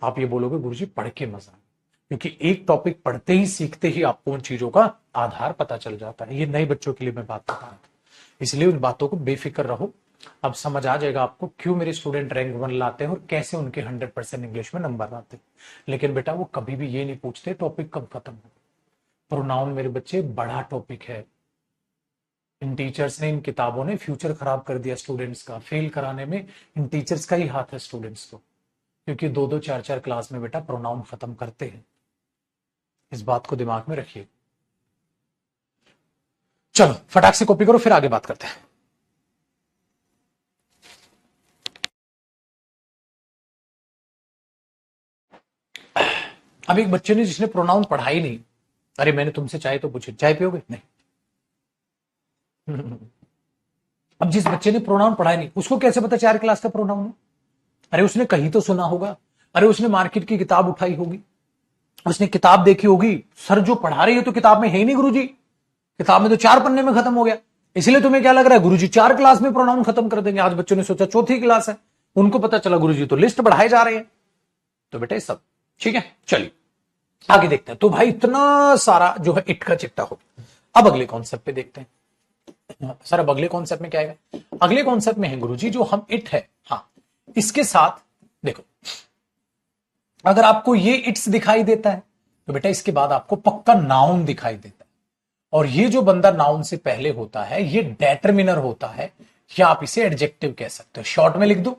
आप ये बोलोगे गुरुजी पढ़ के मजा, क्योंकि एक टॉपिक पढ़ते ही सीखते ही आपको उन चीजों का आधार पता चल जाता है। ये नए बच्चों के लिए मैं बात बता रहा था, इसलिए उन बातों को बेफिक्र रहो। अब समझ आ जाएगा आपको क्यों मेरे स्टूडेंट रैंक 1 लाते हैं और कैसे उनके 100% इंग्लिश में नंबर आते हैं। लेकिन बेटा वो कभी भी ये नहीं पूछते टॉपिक कब खत्म हो। प्रोनाउन मेरे बच्चे बड़ा टॉपिक है। इन टीचर्स ने, इन किताबों ने फ्यूचर खराब कर दिया स्टूडेंट्स का। फेल कराने में इन टीचर्स का ही हाथ है स्टूडेंट्स को, क्योंकि 2-2 4-4 क्लास में बेटा प्रोनाउन खत्म करते हैं। इस बात को दिमाग में रखिए। चलो फटाक से कॉपी करो, फिर आगे बात करते हैं। अब एक बच्चे ने जिसने प्रोनाउन पढ़ा ही नहीं, अरे मैंने तुमसे चाय तो पूछी, चाय पियोगे? नहीं। अब जिस बच्चे ने प्रोनाउन पढ़ा ही नहीं, उसको कैसे पता 4 क्लास का प्रोनाउन है? अरे उसने कहीं तो सुना होगा, अरे उसने मार्केट की किताब उठाई होगी, उसने किताब देखी होगी, सर जो पढ़ा रही है तो किताब में है ही नहीं गुरुजी, किताब में तो 4 पन्ने में खत्म हो गया। इसलिए तुम्हें क्या लग रहा है गुरुजी 4 क्लास में प्रोनाउन खत्म कर देंगे? आज बच्चों ने सोचा 4थी क्लास है, उनको पता चला गुरुजी तो लिस्ट बढ़ाए जा रहे हैं। तो बेटा सब ठीक है, चलिए आगे देखते हैं। तो भाई इतना सारा जो है इट का चिट्टा हो। अब अगले कॉन्सेप्ट पे देखते हैं। सर अब अगले कॉन्सेप्ट में क्या है? अगले कॉन्सेप्ट में है गुरुजी जो हम इट है, हाँ, इसके साथ देखो, अगर आपको ये इट्स दिखाई देता है तो बेटा इसके बाद आपको पक्का नाउन दिखाई देता है। और ये जो बंदा नाउन से पहले होता है ये डेटर्मिनर होता है, या आप इसे एडजेक्टिव कह सकते हो। शॉर्ट में लिख दो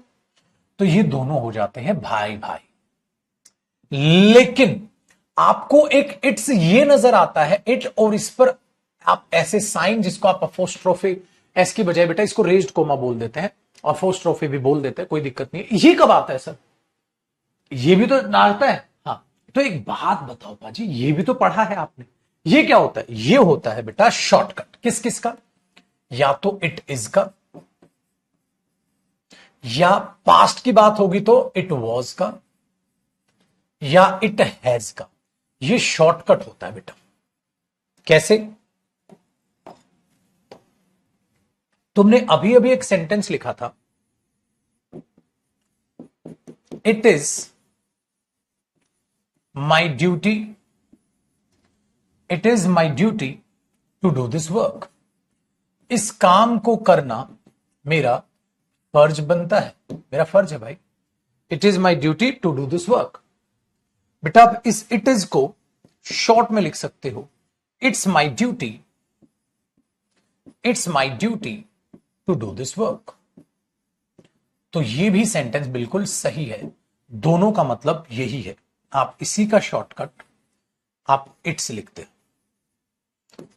तो ये दोनों हो जाते हैं भाई भाई। लेकिन आपको एक इट्स ये नजर आता है, इट, और इस पर आप ऐसे साइन जिसको आप अपोस्ट्रोफी एस की बजाय बेटा इसको रेज्ड कोमा बोल देते हैं, अपोस्ट्रोफी भी बोल देते हैं, कोई दिक्कत नहीं है। ये कब आता है सर? ये भी तो आता है। हाँ, तो एक बात बताओ पाजी, ये भी तो पढ़ा है आपने। ये क्या होता है? ये होता है बेटा शॉर्टकट। किस किस का? या तो इट इज का, या पास्ट की बात होगी तो इट वॉज का, या इट हैज का। ये शॉर्टकट होता है बेटा। कैसे? तुमने अभी अभी एक सेंटेंस लिखा था, it is my duty, it is my duty to do this work. इस काम को करना मेरा फर्ज बनता है, मेरा फर्ज है भाई। It is my duty to do this work. बेटा आप इस इट इज को शॉर्ट में लिख सकते हो, it's my duty, it's my duty to do this work. तो ये भी सेंटेंस बिल्कुल सही है, दोनों का मतलब यही है। आप इसी का शॉर्टकट आप इट्स लिखते हो,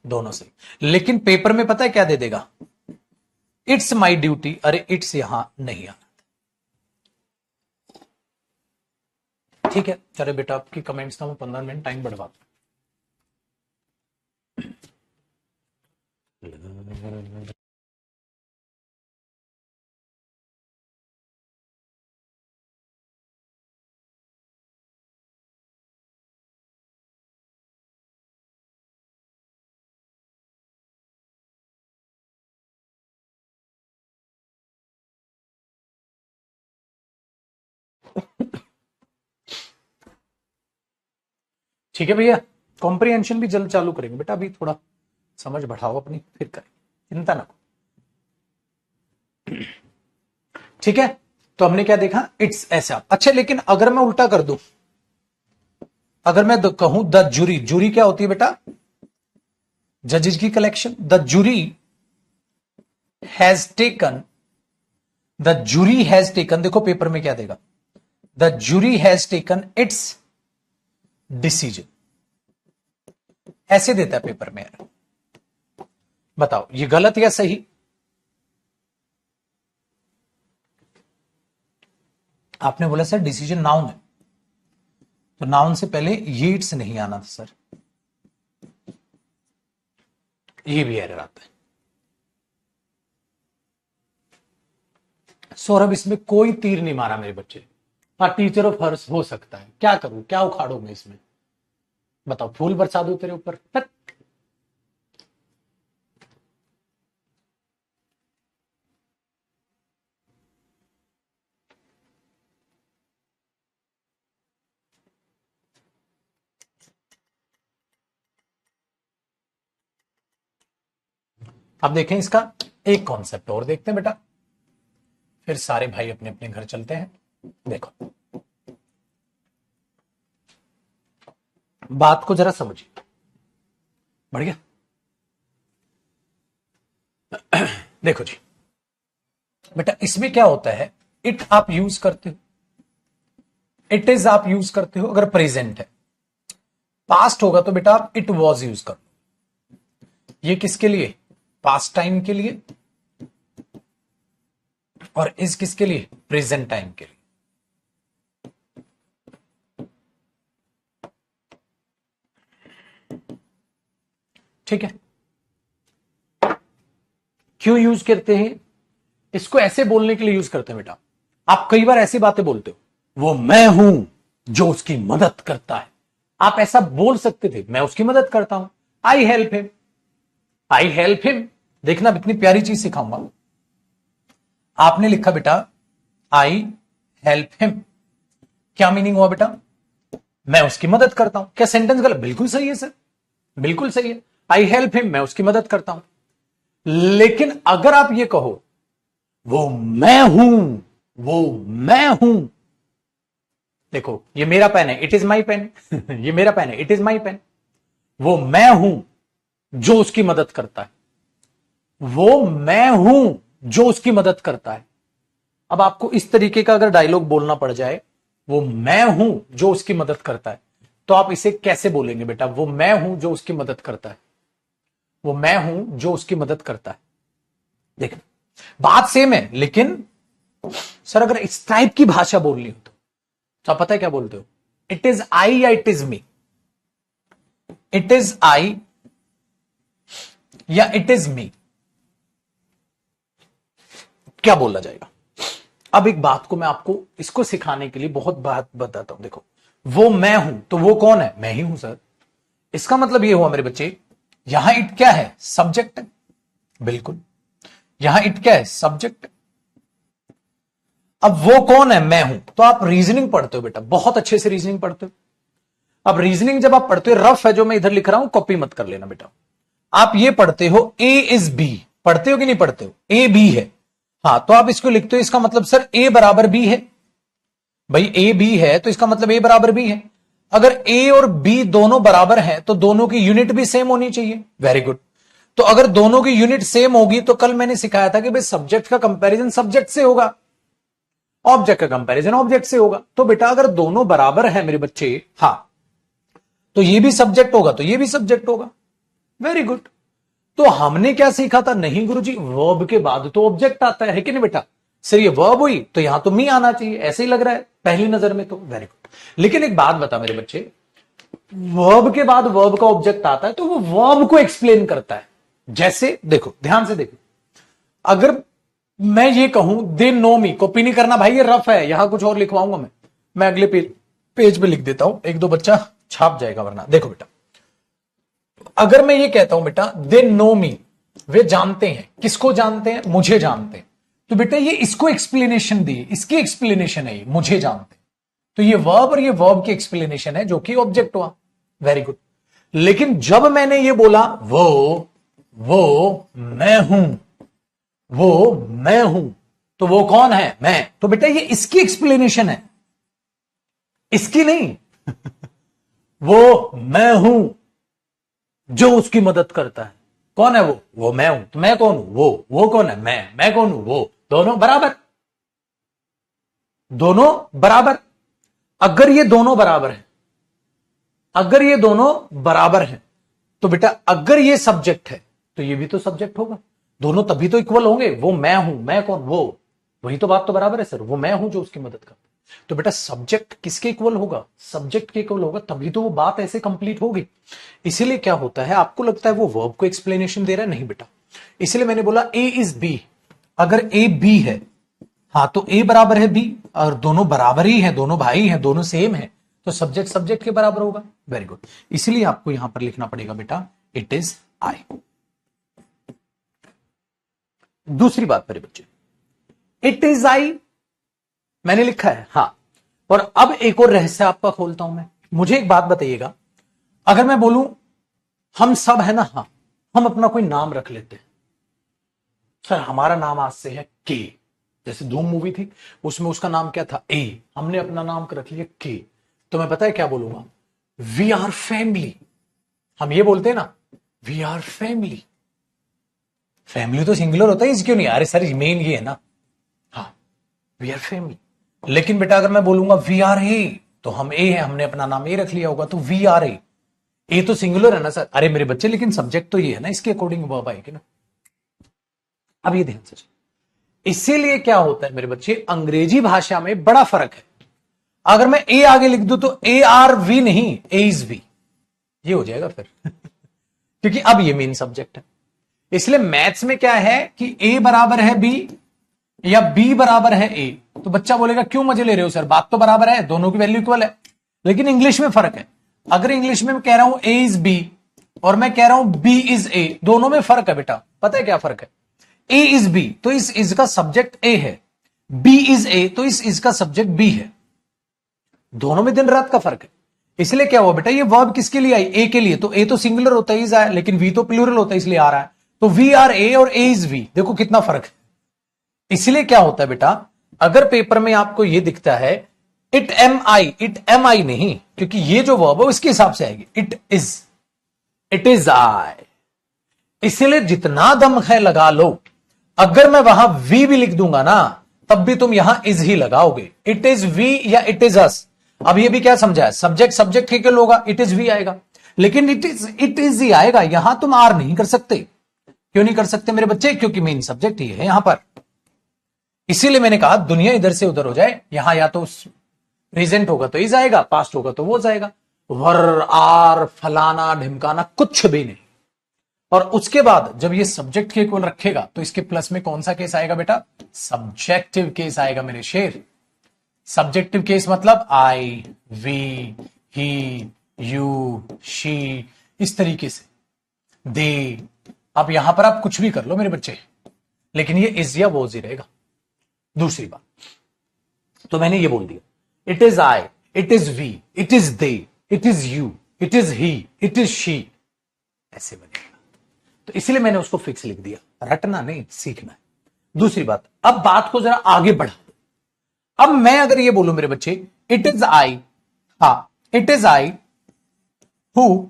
दोनों से। लेकिन पेपर में पता है क्या दे देगा? It's my duty. अरे इट्स यहां नहीं आना। ठीक है, चलो बेटा आपकी कमेंट्स का मैं 15 मिनट टाइम बढ़वा दूं। ठीक है भैया, कॉम्प्रिहेंशन भी जल्द चालू करेंगे बेटा, अभी थोड़ा समझ बढ़ाओ अपनी, फिर करें, चिंता ना। ठीक है, तो हमने क्या देखा? इट्स ऐसा। अच्छा, लेकिन अगर मैं उल्टा कर दूं, अगर मैं कहूं द जूरी, जूरी क्या होती है बेटा? जजेस की collection. The jury has taken, the jury has taken, देखो पेपर में क्या देगा? The jury has taken its decision. ऐसे देता है पेपर में यार। बताओ ये गलत या सही? आपने बोला सर डिसीजन नाउन है, तो नाउन से पहले ये इट्स नहीं आना था सर, ये भी एरर आता है। सौरभ इसमें कोई तीर नहीं मारा मेरे बच्चे। हाँ, टीचर ऑफ हर्स हो सकता है, क्या करूं, क्या उखाड़ू मैं इसमें? बताओ, फूल बरसा दूं तेरे ऊपर? अब देखें इसका एक कॉन्सेप्ट और देखते हैं बेटा, फिर सारे भाई अपने अपने घर चलते हैं। देखो बात को जरा समझिए, बढ़ गया? देखो जी बेटा, इसमें क्या होता है? इट आप यूज करते हो, इट इज आप यूज करते हो अगर प्रेजेंट है। पास्ट होगा तो बेटा आप इट वॉज यूज करो। ये किसके लिए? पास्ट टाइम के लिए। और इज किसके लिए? प्रेजेंट टाइम के लिए। ठीक है, क्यों यूज करते हैं इसको? ऐसे बोलने के लिए यूज करते हैं बेटा। आप कई बार ऐसी बातें बोलते हो, वो मैं हूं जो उसकी मदद करता है। आप ऐसा बोल सकते थे, मैं उसकी मदद करता हूं, I help him, I help him. देखना इतनी प्यारी चीज सिखाऊंगा। आपने लिखा बेटा आई हेल्प हिम, क्या मीनिंग हुआ बेटा? मैं उसकी मदद करता हूं। क्या सेंटेंस गलत? बिल्कुल सही है सर, बिल्कुल सही है। आई हेल्प हिम, मैं उसकी मदद करता हूं। लेकिन अगर आप ये कहो वो मैं हूं, वो मैं हूं, देखो ये मेरा पेन है, इट इज माई पेन। ये मेरा पेन है, इट इज माई पेन। वो मैं हूं, जो उसकी मदद करता है, वो मैं हूं जो उसकी मदद करता है। अब आपको इस तरीके का अगर डायलॉग बोलना पड़ जाए, वो मैं हूं जो उसकी मदद करता है, तो आप इसे कैसे बोलेंगे बेटा? वो मैं हूं जो उसकी मदद करता है, वो मैं हूं जो उसकी मदद करता है। देखना, बात सेम है, लेकिन सर अगर इस टाइप की भाषा बोलनी हो तो आप पता है क्या बोलते हो? इट इज आई या it is me? It is आई या इट इज मी, क्या बोला जाएगा? अब एक बात को मैं आपको इसको सिखाने के लिए बहुत बात बताता हूं। देखो, वो मैं हूं तो वो कौन है? मैं ही हूं सर। इसका मतलब ये हुआ मेरे बच्चे, यहां इट क्या है? सब्जेक्ट है। बिल्कुल, यहां इट क्या है? सब्जेक्ट। अब वो कौन है? मैं हूं। तो आप रीजनिंग पढ़ते हो बेटा, बहुत अच्छे से रीजनिंग पढ़ते हो। अब रीजनिंग जब आप पढ़ते हो, रफ है जो मैं इधर लिख रहा हूं, कॉपी मत कर लेना बेटा। आप ये पढ़ते हो ए इज बी, पढ़ते हो कि नहीं पढ़ते हो? ए बी है, हाँ, तो आप इसको लिखते हो, इसका मतलब सर ए बराबर बी है। भाई ए बी है तो इसका मतलब ए बराबर बी है। अगर ए और बी दोनों बराबर हैं तो दोनों की यूनिट भी सेम होनी चाहिए। Very good. तो अगर दोनों की यूनिट सेम होगी तो कल मैंने सिखाया था कि भाई सब्जेक्ट का कंपैरिजन सब्जेक्ट से होगा, ऑब्जेक्ट का कंपैरिजन ऑब्जेक्ट से होगा। तो बेटा अगर दोनों बराबर हैं मेरे बच्चे, हाँ, तो ये भी सब्जेक्ट होगा तो ये भी सब्जेक्ट होगा। Very good. तो हमने क्या सीखा था? नहीं गुरुजी, वर्ब के बाद तो ऑब्जेक्ट आता है कि नहीं बेटा? सर ये वर्ब हुई तो यहां तो मी आना चाहिए, ऐसे ही लग रहा है पहली नजर में तो। Very good. लेकिन एक बात बता मेरे बच्चे, वर्ब के बाद वर्ब का ऑब्जेक्ट आता है तो वो वर्ब को एक्सप्लेन करता है। जैसे देखो, ध्यान से देखो, अगर मैं ये कहूं दे नो मी, कॉपी नहीं करना भाई, ये रफ है, यहां कुछ और लिखवाऊंगा मैं अगले पेज पे लिख देता हूं, एक दो बच्चा छाप जाएगा वरना। देखो बेटा, अगर मैं ये कहता हूं बेटा दे नो मी, वे जानते हैं, किसको जानते हैं? मुझे जानते हैं। तो बेटा ये इसको एक्सप्लेनेशन दी, इसकी एक्सप्लेनेशन है ये, मुझे जानते हैं। तो ये वर्ब और ये वर्ब की एक्सप्लेनेशन है जो कि ऑब्जेक्ट हुआ। Very good. लेकिन जब मैंने ये बोला वो मैं हूं, वो मैं हूं, तो वो कौन है? मैं। तो बेटा ये इसकी एक्सप्लेनेशन है, इसकी नहीं। वो मैं हूं जो उसकी मदद करता है। कौन है वो? वो मैं हूं। तो मैं कौन हूं? वो कौन है? मैं कौन हूं? वो। दोनों बराबर, दोनों बराबर। अगर ये दोनों बराबर है, अगर ये दोनों बराबर हैं, तो बेटा अगर ये सब्जेक्ट है तो ये भी तो सब्जेक्ट होगा। दोनों तभी तो इक्वल होंगे। वो मैं हूं, मैं कौन? वो। वही तो बात तो बराबर है सर, वो मैं हूं जो उसकी मदद करता है। तो बेटा सब्जेक्ट किसके इक्वल होगा? सब्जेक्ट के इक्वल होगा, तभी तो वो बात ऐसे कंप्लीट होगी। इसीलिए क्या होता है, आपको लगता है वो वर्ब को एक्सप्लेनेशन दे रहा है, नहीं बेटा। इसलिए मैंने बोला ए इज बी। अगर ए बी है, हाँ, तो ए बराबर है बी, और दोनों बराबर ही है, दोनों भाई हैं, दोनों सेम है, तो सब्जेक्ट सब्जेक्ट के बराबर होगा। Very good. इसलिए आपको यहां पर लिखना पड़ेगा बेटा इट इज आई। दूसरी बात मेरे बच्चे, इट इज आई मैंने लिखा है, हाँ। और अब एक और रहस्य आपका खोलता हूं मैं। मुझे एक बात बताइएगा, अगर मैं बोलूं हम सब है ना, हाँ, हम अपना कोई नाम रख लेते हैं। सर हमारा नाम आज से है के, जैसे धूम मूवी थी उसमें उसका नाम क्या था? ए, हमने अपना नाम रख लिया के। तो मैं पता है क्या बोलूंगा? We are family. हम ये बोलते हैं ना, वी आर फैमिली। फैमिली तो सिंगुलर होता है, इस क्यों नहीं? अरे सर मेन ये है ना, हाँ, वी आर फैमिली। लेकिन बेटा अगर मैं बोलूंगा वी आर ए, तो हम ए है, हमने अपना नाम ए रख लिया होगा, तो वी आर ए। ए तो सिंगुलर है ना सर? अरे मेरे बच्चे, लेकिन सब्जेक्ट तो ये है ना, इसके अकॉर्डिंग वर्ब आएगी ना। अब ये ध्यान से, इसीलिए क्या होता है मेरे बच्चे, अंग्रेजी भाषा में बड़ा फर्क है। अगर मैं ए आगे लिख दूं तो ए आर वी नहीं, ए इज वी, ये हो जाएगा फिर। क्योंकि अब ये मेन सब्जेक्ट है। इसलिए मैथ्स में क्या है कि ए बराबर है बी या बी बराबर है ए, तो बच्चा बोलेगा क्यों मजे ले रहे हो सर, बात तो बराबर है, दोनों की वैल्यू इक्वल है। लेकिन इंग्लिश में फर्क है। अगर इंग्लिश में मैं कह रहा हूं ए इज बी और मैं कह रहा हूं बी इज ए, दोनों में फर्क है बेटा। पता है क्या फर्क है? ए इज बी तो इस का सब्जेक्ट ए है, बी इज ए तो इस का सब्जेक्ट बी है। दोनों में दिन रात का फर्क है। इसलिए क्या हुआ बेटा, ये वर्ब किसके लिए आई? ए के लिए। तो ए तो सिंगुलर होता है, इज आया, लेकिन वी तो प्लूरल होता है, इसलिए आ रहा है। तो वी आर ए और ए इज वी, देखो कितना फर्क है। इसलिए क्या होता है बेटा, अगर पेपर में आपको ये दिखता है इट एम आई नहीं, क्योंकि ये जो वर्ब है उसके हिसाब से आएगी। इट इज आई, इसीलिए जितना दम है लगा लो। अगर मैं वहां वी भी लिख दूंगा ना, तब भी तुम यहां इज ही लगाओगे। इट इज वी या इट इज अस। अब ये भी क्या समझा है, सब्जेक्ट सब्जेक्ट ही क्यों होगा, इट इज वी आएगा, लेकिन इट इज ही आएगा। यहां तुम आर नहीं कर सकते। क्यों नहीं कर सकते मेरे बच्चे? क्योंकि मेन सब्जेक्ट ही है यहां पर। इसीलिए मैंने कहा दुनिया इधर से उधर हो जाए, यहां या तो प्रेजेंट होगा तो इज आएगा, पास्ट होगा तो वो जाएगा। वर आर फलाना ढिमकाना कुछ भी नहीं। और उसके बाद जब ये सब्जेक्ट के इक्वल रखेगा तो इसके प्लस में कौन सा केस आएगा बेटा? सब्जेक्टिव केस आएगा मेरे शेर। सब्जेक्टिव केस मतलब आई, वी, ही, यू, शी, इस तरीके से, दे। अब यहां पर आप कुछ भी कर लो मेरे बच्चे, लेकिन ये इज या वो ही रहेगा। दूसरी बात, तो मैंने ये बोल दिया, it is I, it is we, it is they, it is you, it is he, it is she, ऐसे बनेगा। तो इसलिए मैंने उसको फिक्स लिख दिया, रटना नहीं, सीखना है। दूसरी बात, अब बात को जरा आगे बढ़ा दो। अब मैं अगर ये बोलूं मेरे बच्चे, इट इज आई, हा, it is I who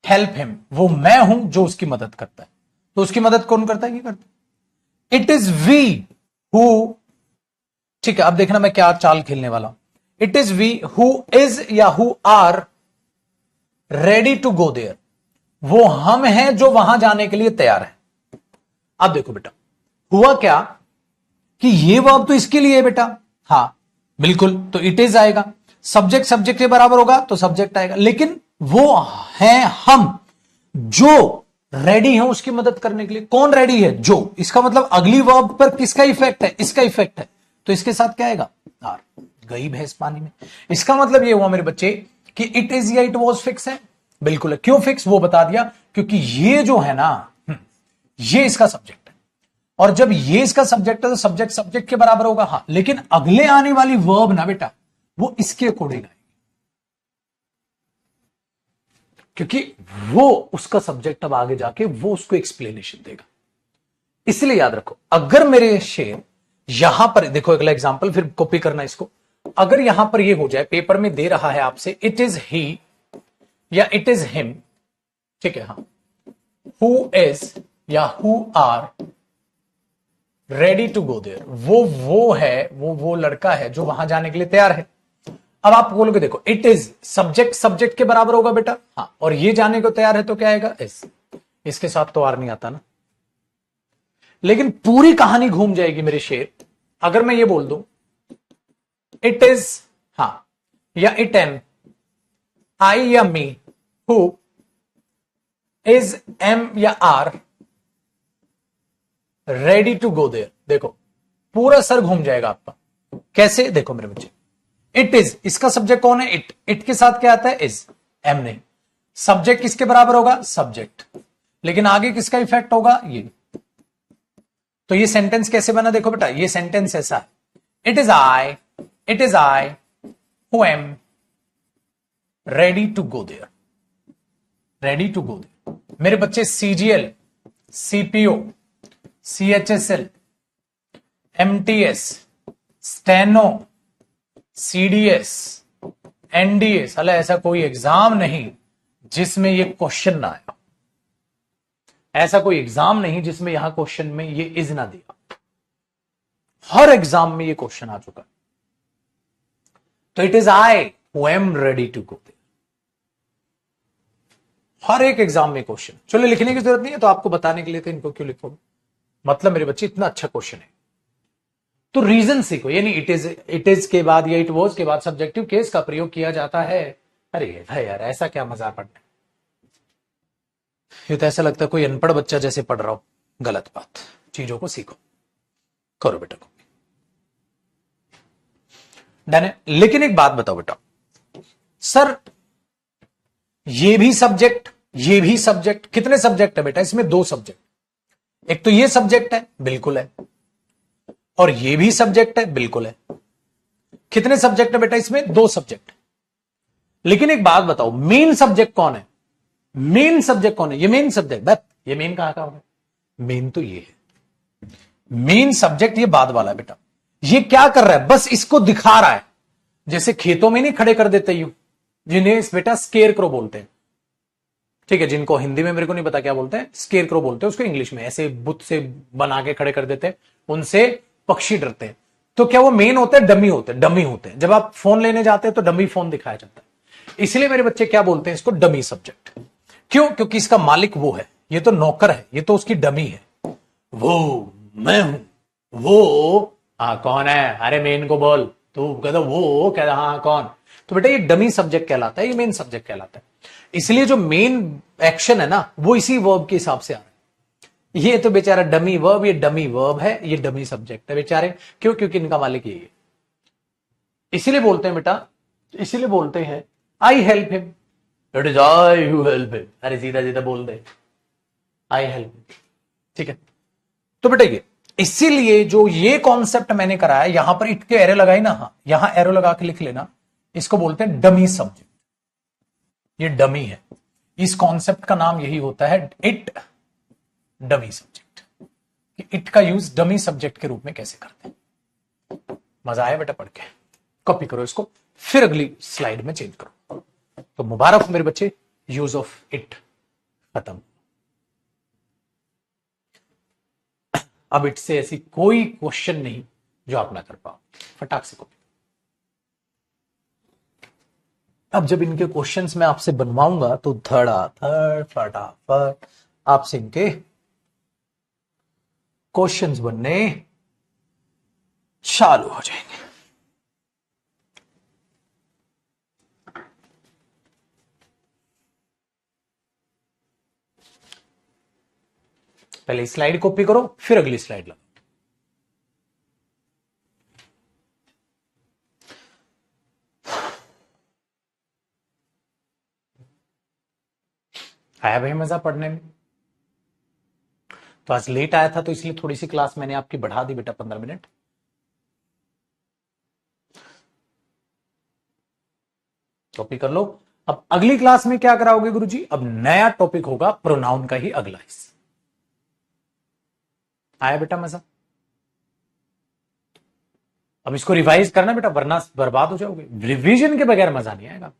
help him, वो मैं हूं जो उसकी मदद करता है। तो उसकी मदद कौन करता है? ये करता है। इट इज वी हु, ठीक है, अब देखना मैं क्या चाल खेलने वाला हूं। It is we who is या who are ready to go there, वो हम हैं जो वहां जाने के लिए तैयार है। अब देखो बेटा, हुआ क्या कि ये वर्ब तो इसके लिए है बेटा, हां बिल्कुल, तो इट इज आएगा। सब्जेक्ट सब्जेक्ट के बराबर होगा तो सब्जेक्ट आएगा, लेकिन वो है हम जो रेडी है उसकी मदद करने के लिए। कौन रेडी है? जो। इसका मतलब अगली वर्ब पर किसका इफेक्ट है? इसका इफेक्ट है, तो इसके साथ क्या आएगा? आर। गई भैंस पानी में। इसका मतलब ये हुआ मेरे बच्चे कि इट इज या इट वॉज फिक्स है। बिल्कुल है। क्यों फिक्स? वो बता दिया, क्योंकि ये जो है ना, ये इसका सब्जेक्ट है, और जब ये इसका सब्जेक्ट है तो सब्जेक्ट सब्जेक्ट के बराबर होगा, हां, लेकिन अगले आने वाली वर्ब ना बेटा, वो इसके अकॉर्डिंग आएगी, क्योंकि वो उसका सब्जेक्ट अब आगे जाके वो उसको एक्सप्लेनेशन देगा। इसलिए याद रखो, अगर मेरे शेर यहां पर देखो, अगला एग्जांपल फिर कॉपी करना इसको। अगर यहां पर ये हो जाए, पेपर में दे रहा है आपसे इट इज ही या इट इज हिम, ठीक है, हाँ, हु इज या who are ready to go there, वो है, वो लड़का है जो वहां जाने के लिए तैयार है। अब आप बोलोगे देखो, इट इज सब्जेक्ट सब्जेक्ट के बराबर होगा बेटा, हाँ, और ये जाने को तैयार है तो क्या आएगा? इज। इसके साथ तो आर नहीं आता ना, लेकिन पूरी कहानी घूम जाएगी मेरे शेर अगर मैं ये बोल दूं इट इज, हां, या इट एम, आई या मी, हु इज एम या are ready to go there. देखो पूरा सर घूम जाएगा आपका। कैसे? देखो मेरे बच्चे, इट इज, इसका सब्जेक्ट कौन है? इट। इट के साथ क्या आता है? इज। एम नहीं। सब्जेक्ट किसके बराबर होगा? सब्जेक्ट। लेकिन आगे किसका इफेक्ट होगा? ये। तो ये सेंटेंस कैसे बना? देखो बेटा, ये सेंटेंस ऐसा है, it is I who am ready to go there, ready to go there. मेरे बच्चे CGL, CPO, CHSL, MTS, steno, CDS, NDA, साला ऐसा कोई एग्जाम नहीं जिसमें ये क्वेश्चन ना आया। ऐसा कोई एग्जाम नहीं जिसमें यहां क्वेश्चन में ये इज ना दिया। हर एग्जाम में ये क्वेश्चन आ चुका है। तो it is I who am ready to go there. हर एक एग्जाम में क्वेश्चन। चलो लिखने की जरूरत नहीं है, तो आपको बताने के लिए तो इनको क्यों लिखोगे? मतलब मेरे बच्चे इतना अच्छा क्वेश्चन है तो रीजन सीखो। यानी इट इज के बाद या इट वॉज के बाद सब्जेक्टिव केस का प्रयोग किया जाता है। अरे भाई यार, ऐसा क्या मजा पढ़ना, ये तो ऐसा लगता है कोई अनपढ़ बच्चा जैसे पढ़ रहा हो। गलत बात। चीजों को सीखो, करो बेटा को। डन है। लेकिन एक बात बताओ बेटा, सर ये भी सब्जेक्ट, ये भी सब्जेक्ट, कितने सब्जेक्ट है बेटा इसमें? दो सब्जेक्ट। एक तो ये सब्जेक्ट है, बिल्कुल है, और ये भी सब्जेक्ट है, बिल्कुल है। कितने सब्जेक्ट है बेटा इसमें? दो सब्जेक्ट। लेकिन एक बात बताओ, मेन सब्जेक्ट कौन है? मेन सब्जेक्ट कौन है? ये मेन सब्जेक्ट। बस ये मेन कहां का होगा? मेन तो ये है। मेन सब्जेक्ट ये बाद वाला है बेटा। ये क्या कर रहा है? बस इसको दिखा रहा है। जैसे खेतों में नहीं खड़े कर देते यू, जिन्हें बेटा स्केयर क्रो बोलते हैं। ठीक है, जिनको हिंदी में मेरे को नहीं पता क्या बोलते हैं, स्केर क्रो बोलते हैं उसको इंग्लिश में, ऐसे बुत से बना के खड़े कर देते हैं, उनसे पक्षी डरते हैं। तो क्या वो मेन होते हैं, डमी होते हैं? डमी होते हैं। जब आप फोन लेने जाते हैं तो डमी फोन दिखाया जाता है, इसलिए मेरे बच्चे क्या बोलते हैं इसको, डमी सब्जेक्ट। क्यों? क्योंकि इसका मालिक वो है, ये तो नौकर है, ये तो उसकी डमी है। वो मैं हूं, वो कौन है? अरे मेन को बोल, तू कहता वो कहता हाँ कौन? तो बेटा ये डमी सब्जेक्ट कहलाता है, ये मेन सब्जेक्ट कहलाता है। इसलिए जो मेन एक्शन है ना वो इसी वर्ब के हिसाब से आ रहा है। ये तो बेचारा डमी वर्ब, ये डमी वर्ब है, ये डमी सब्जेक्ट है बेचारे। क्यों? क्योंकि इनका मालिक यही है। इसीलिए बोलते हैं बेटा, इसीलिए बोलते हैं I help him, it is I who help him. अरे सीधा सीधा बोल दे आई हेल्प हिम, ठीक है। तो बेटा ये इसीलिए जो ये कॉन्सेप्ट मैंने कराया, यहां पर इट के एरो लगाई ना, हाँ यहां एरो लगा के लिख लेना, इसको बोलते हैं डमी सब्जेक्ट। ये डमी है, इस कॉन्सेप्ट का नाम यही होता है इट डमी सब्जेक्ट। इट का यूज डमी सब्जेक्ट के रूप में कैसे करते हैं। मजा आया बेटा पढ़ के? कॉपी करो इसको, फिर अगली स्लाइड में चेंज करो। तो मुबारक हो मेरे बच्चे, यूज ऑफ इट खत्म। अब इट से ऐसी कोई क्वेश्चन नहीं जो आप ना कर पाओ, फटाक से कॉपी। अब जब इनके क्वेश्चंस मैं आपसे बनवाऊंगा तो धड़ाधड़ फटाफट आपसे इनके क्वेश्चंस बनने चालू हो जाएंगे। पहले स्लाइड कॉपी करो, फिर अगली स्लाइड लगाओ। आया भाई मजा पढ़ने में? तो आज लेट आया था तो इसलिए थोड़ी सी क्लास मैंने आपकी बढ़ा दी बेटा, 15 मिनट। कॉपी कर लो। अब अगली क्लास में क्या कराओगे गुरुजी? अब नया टॉपिक होगा प्रोनाउन का ही अगला हिस्सा। आया बेटा मजा? अब इसको रिवाइज करना बेटा, वरना बर्बाद हो जाओगे, रिवीजन के बगैर मजा नहीं आएगा।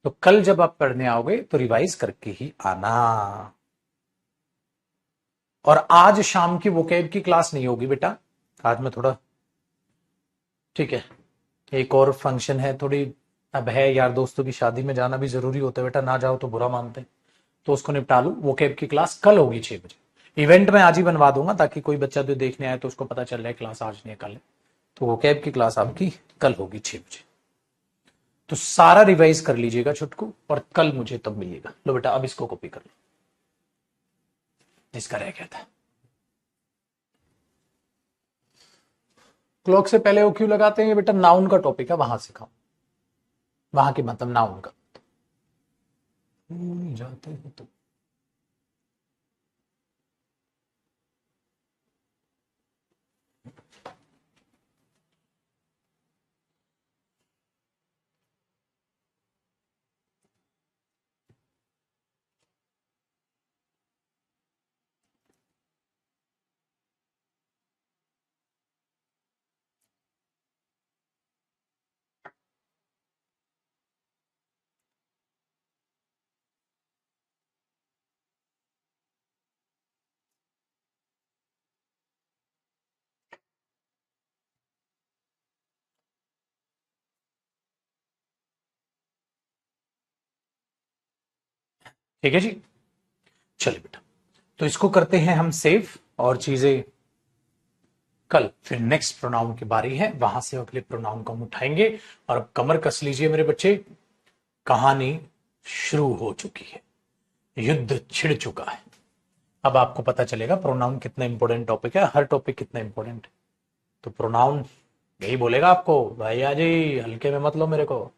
तो कल जब आप पढ़ने आओगे तो रिवाइज करके ही आना। और आज शाम की वोकैब की क्लास नहीं होगी बेटा, आज मैं थोड़ा, ठीक है, एक और फंक्शन है थोड़ी, अब है यार दोस्तों की शादी में जाना भी जरूरी होता है बेटा, ना जाओ तो बुरा मानते हैं, तो उसको निपटा लूं। वोकैब की क्लास कल होगी 6 बजे। इवेंट में आज ही बनवा दूंगा ताकि कोई बच्चा जो देखने आए तो उसको पता चल रहा है क्लास आज नहीं है कल है। तो वोकैब की क्लास आपकी कल होगी 6 बजे। तो सारा रिवाइज कर लीजिएगा छुटकू, और कल मुझे तब मिलिएगा। लो बेटा अब इसको कॉपी कर लो, इसका रह गया था। क्लॉक से पहले वो क्यों लगाते हैं? ये बेटा नाउन का टॉपिक है, वहां सिखाओ, वहां की मतलब नाउन का। जाते हो तो ठीक है जी। चलिए बेटा, तो इसको करते हैं हम सेव, और चीजें कल फिर नेक्स्ट प्रोनाउन की बारी है, वहां से अगले प्रोनाउन को हम उठाएंगे। और अब कमर कस लीजिए मेरे बच्चे, कहानी शुरू हो चुकी है, युद्ध छिड़ चुका है। अब आपको पता चलेगा प्रोनाउन कितना इंपॉर्टेंट टॉपिक है, हर टॉपिक कितना इंपॉर्टेंट है। तो प्रोनाउन यही बोलेगा आपको, भैया जी हल्के में मत लो मेरे को,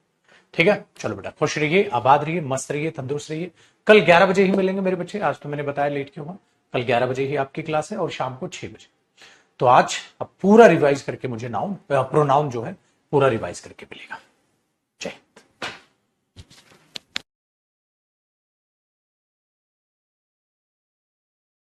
ठीक है। चलो बेटा खुश रहिए, आबाद रहिए, मस्त रहिए, तंदुरुस्त रहिए। कल 11 बजे ही मिलेंगे मेरे बच्चे, आज तो मैंने बताया लेट क्यों हुआ। कल 11 बजे ही आपकी क्लास है और शाम को 6 बजे। तो आज अब पूरा रिवाइज करके मुझे नाउन प्रोनाउन जो है पूरा रिवाइज करके मिलेगा।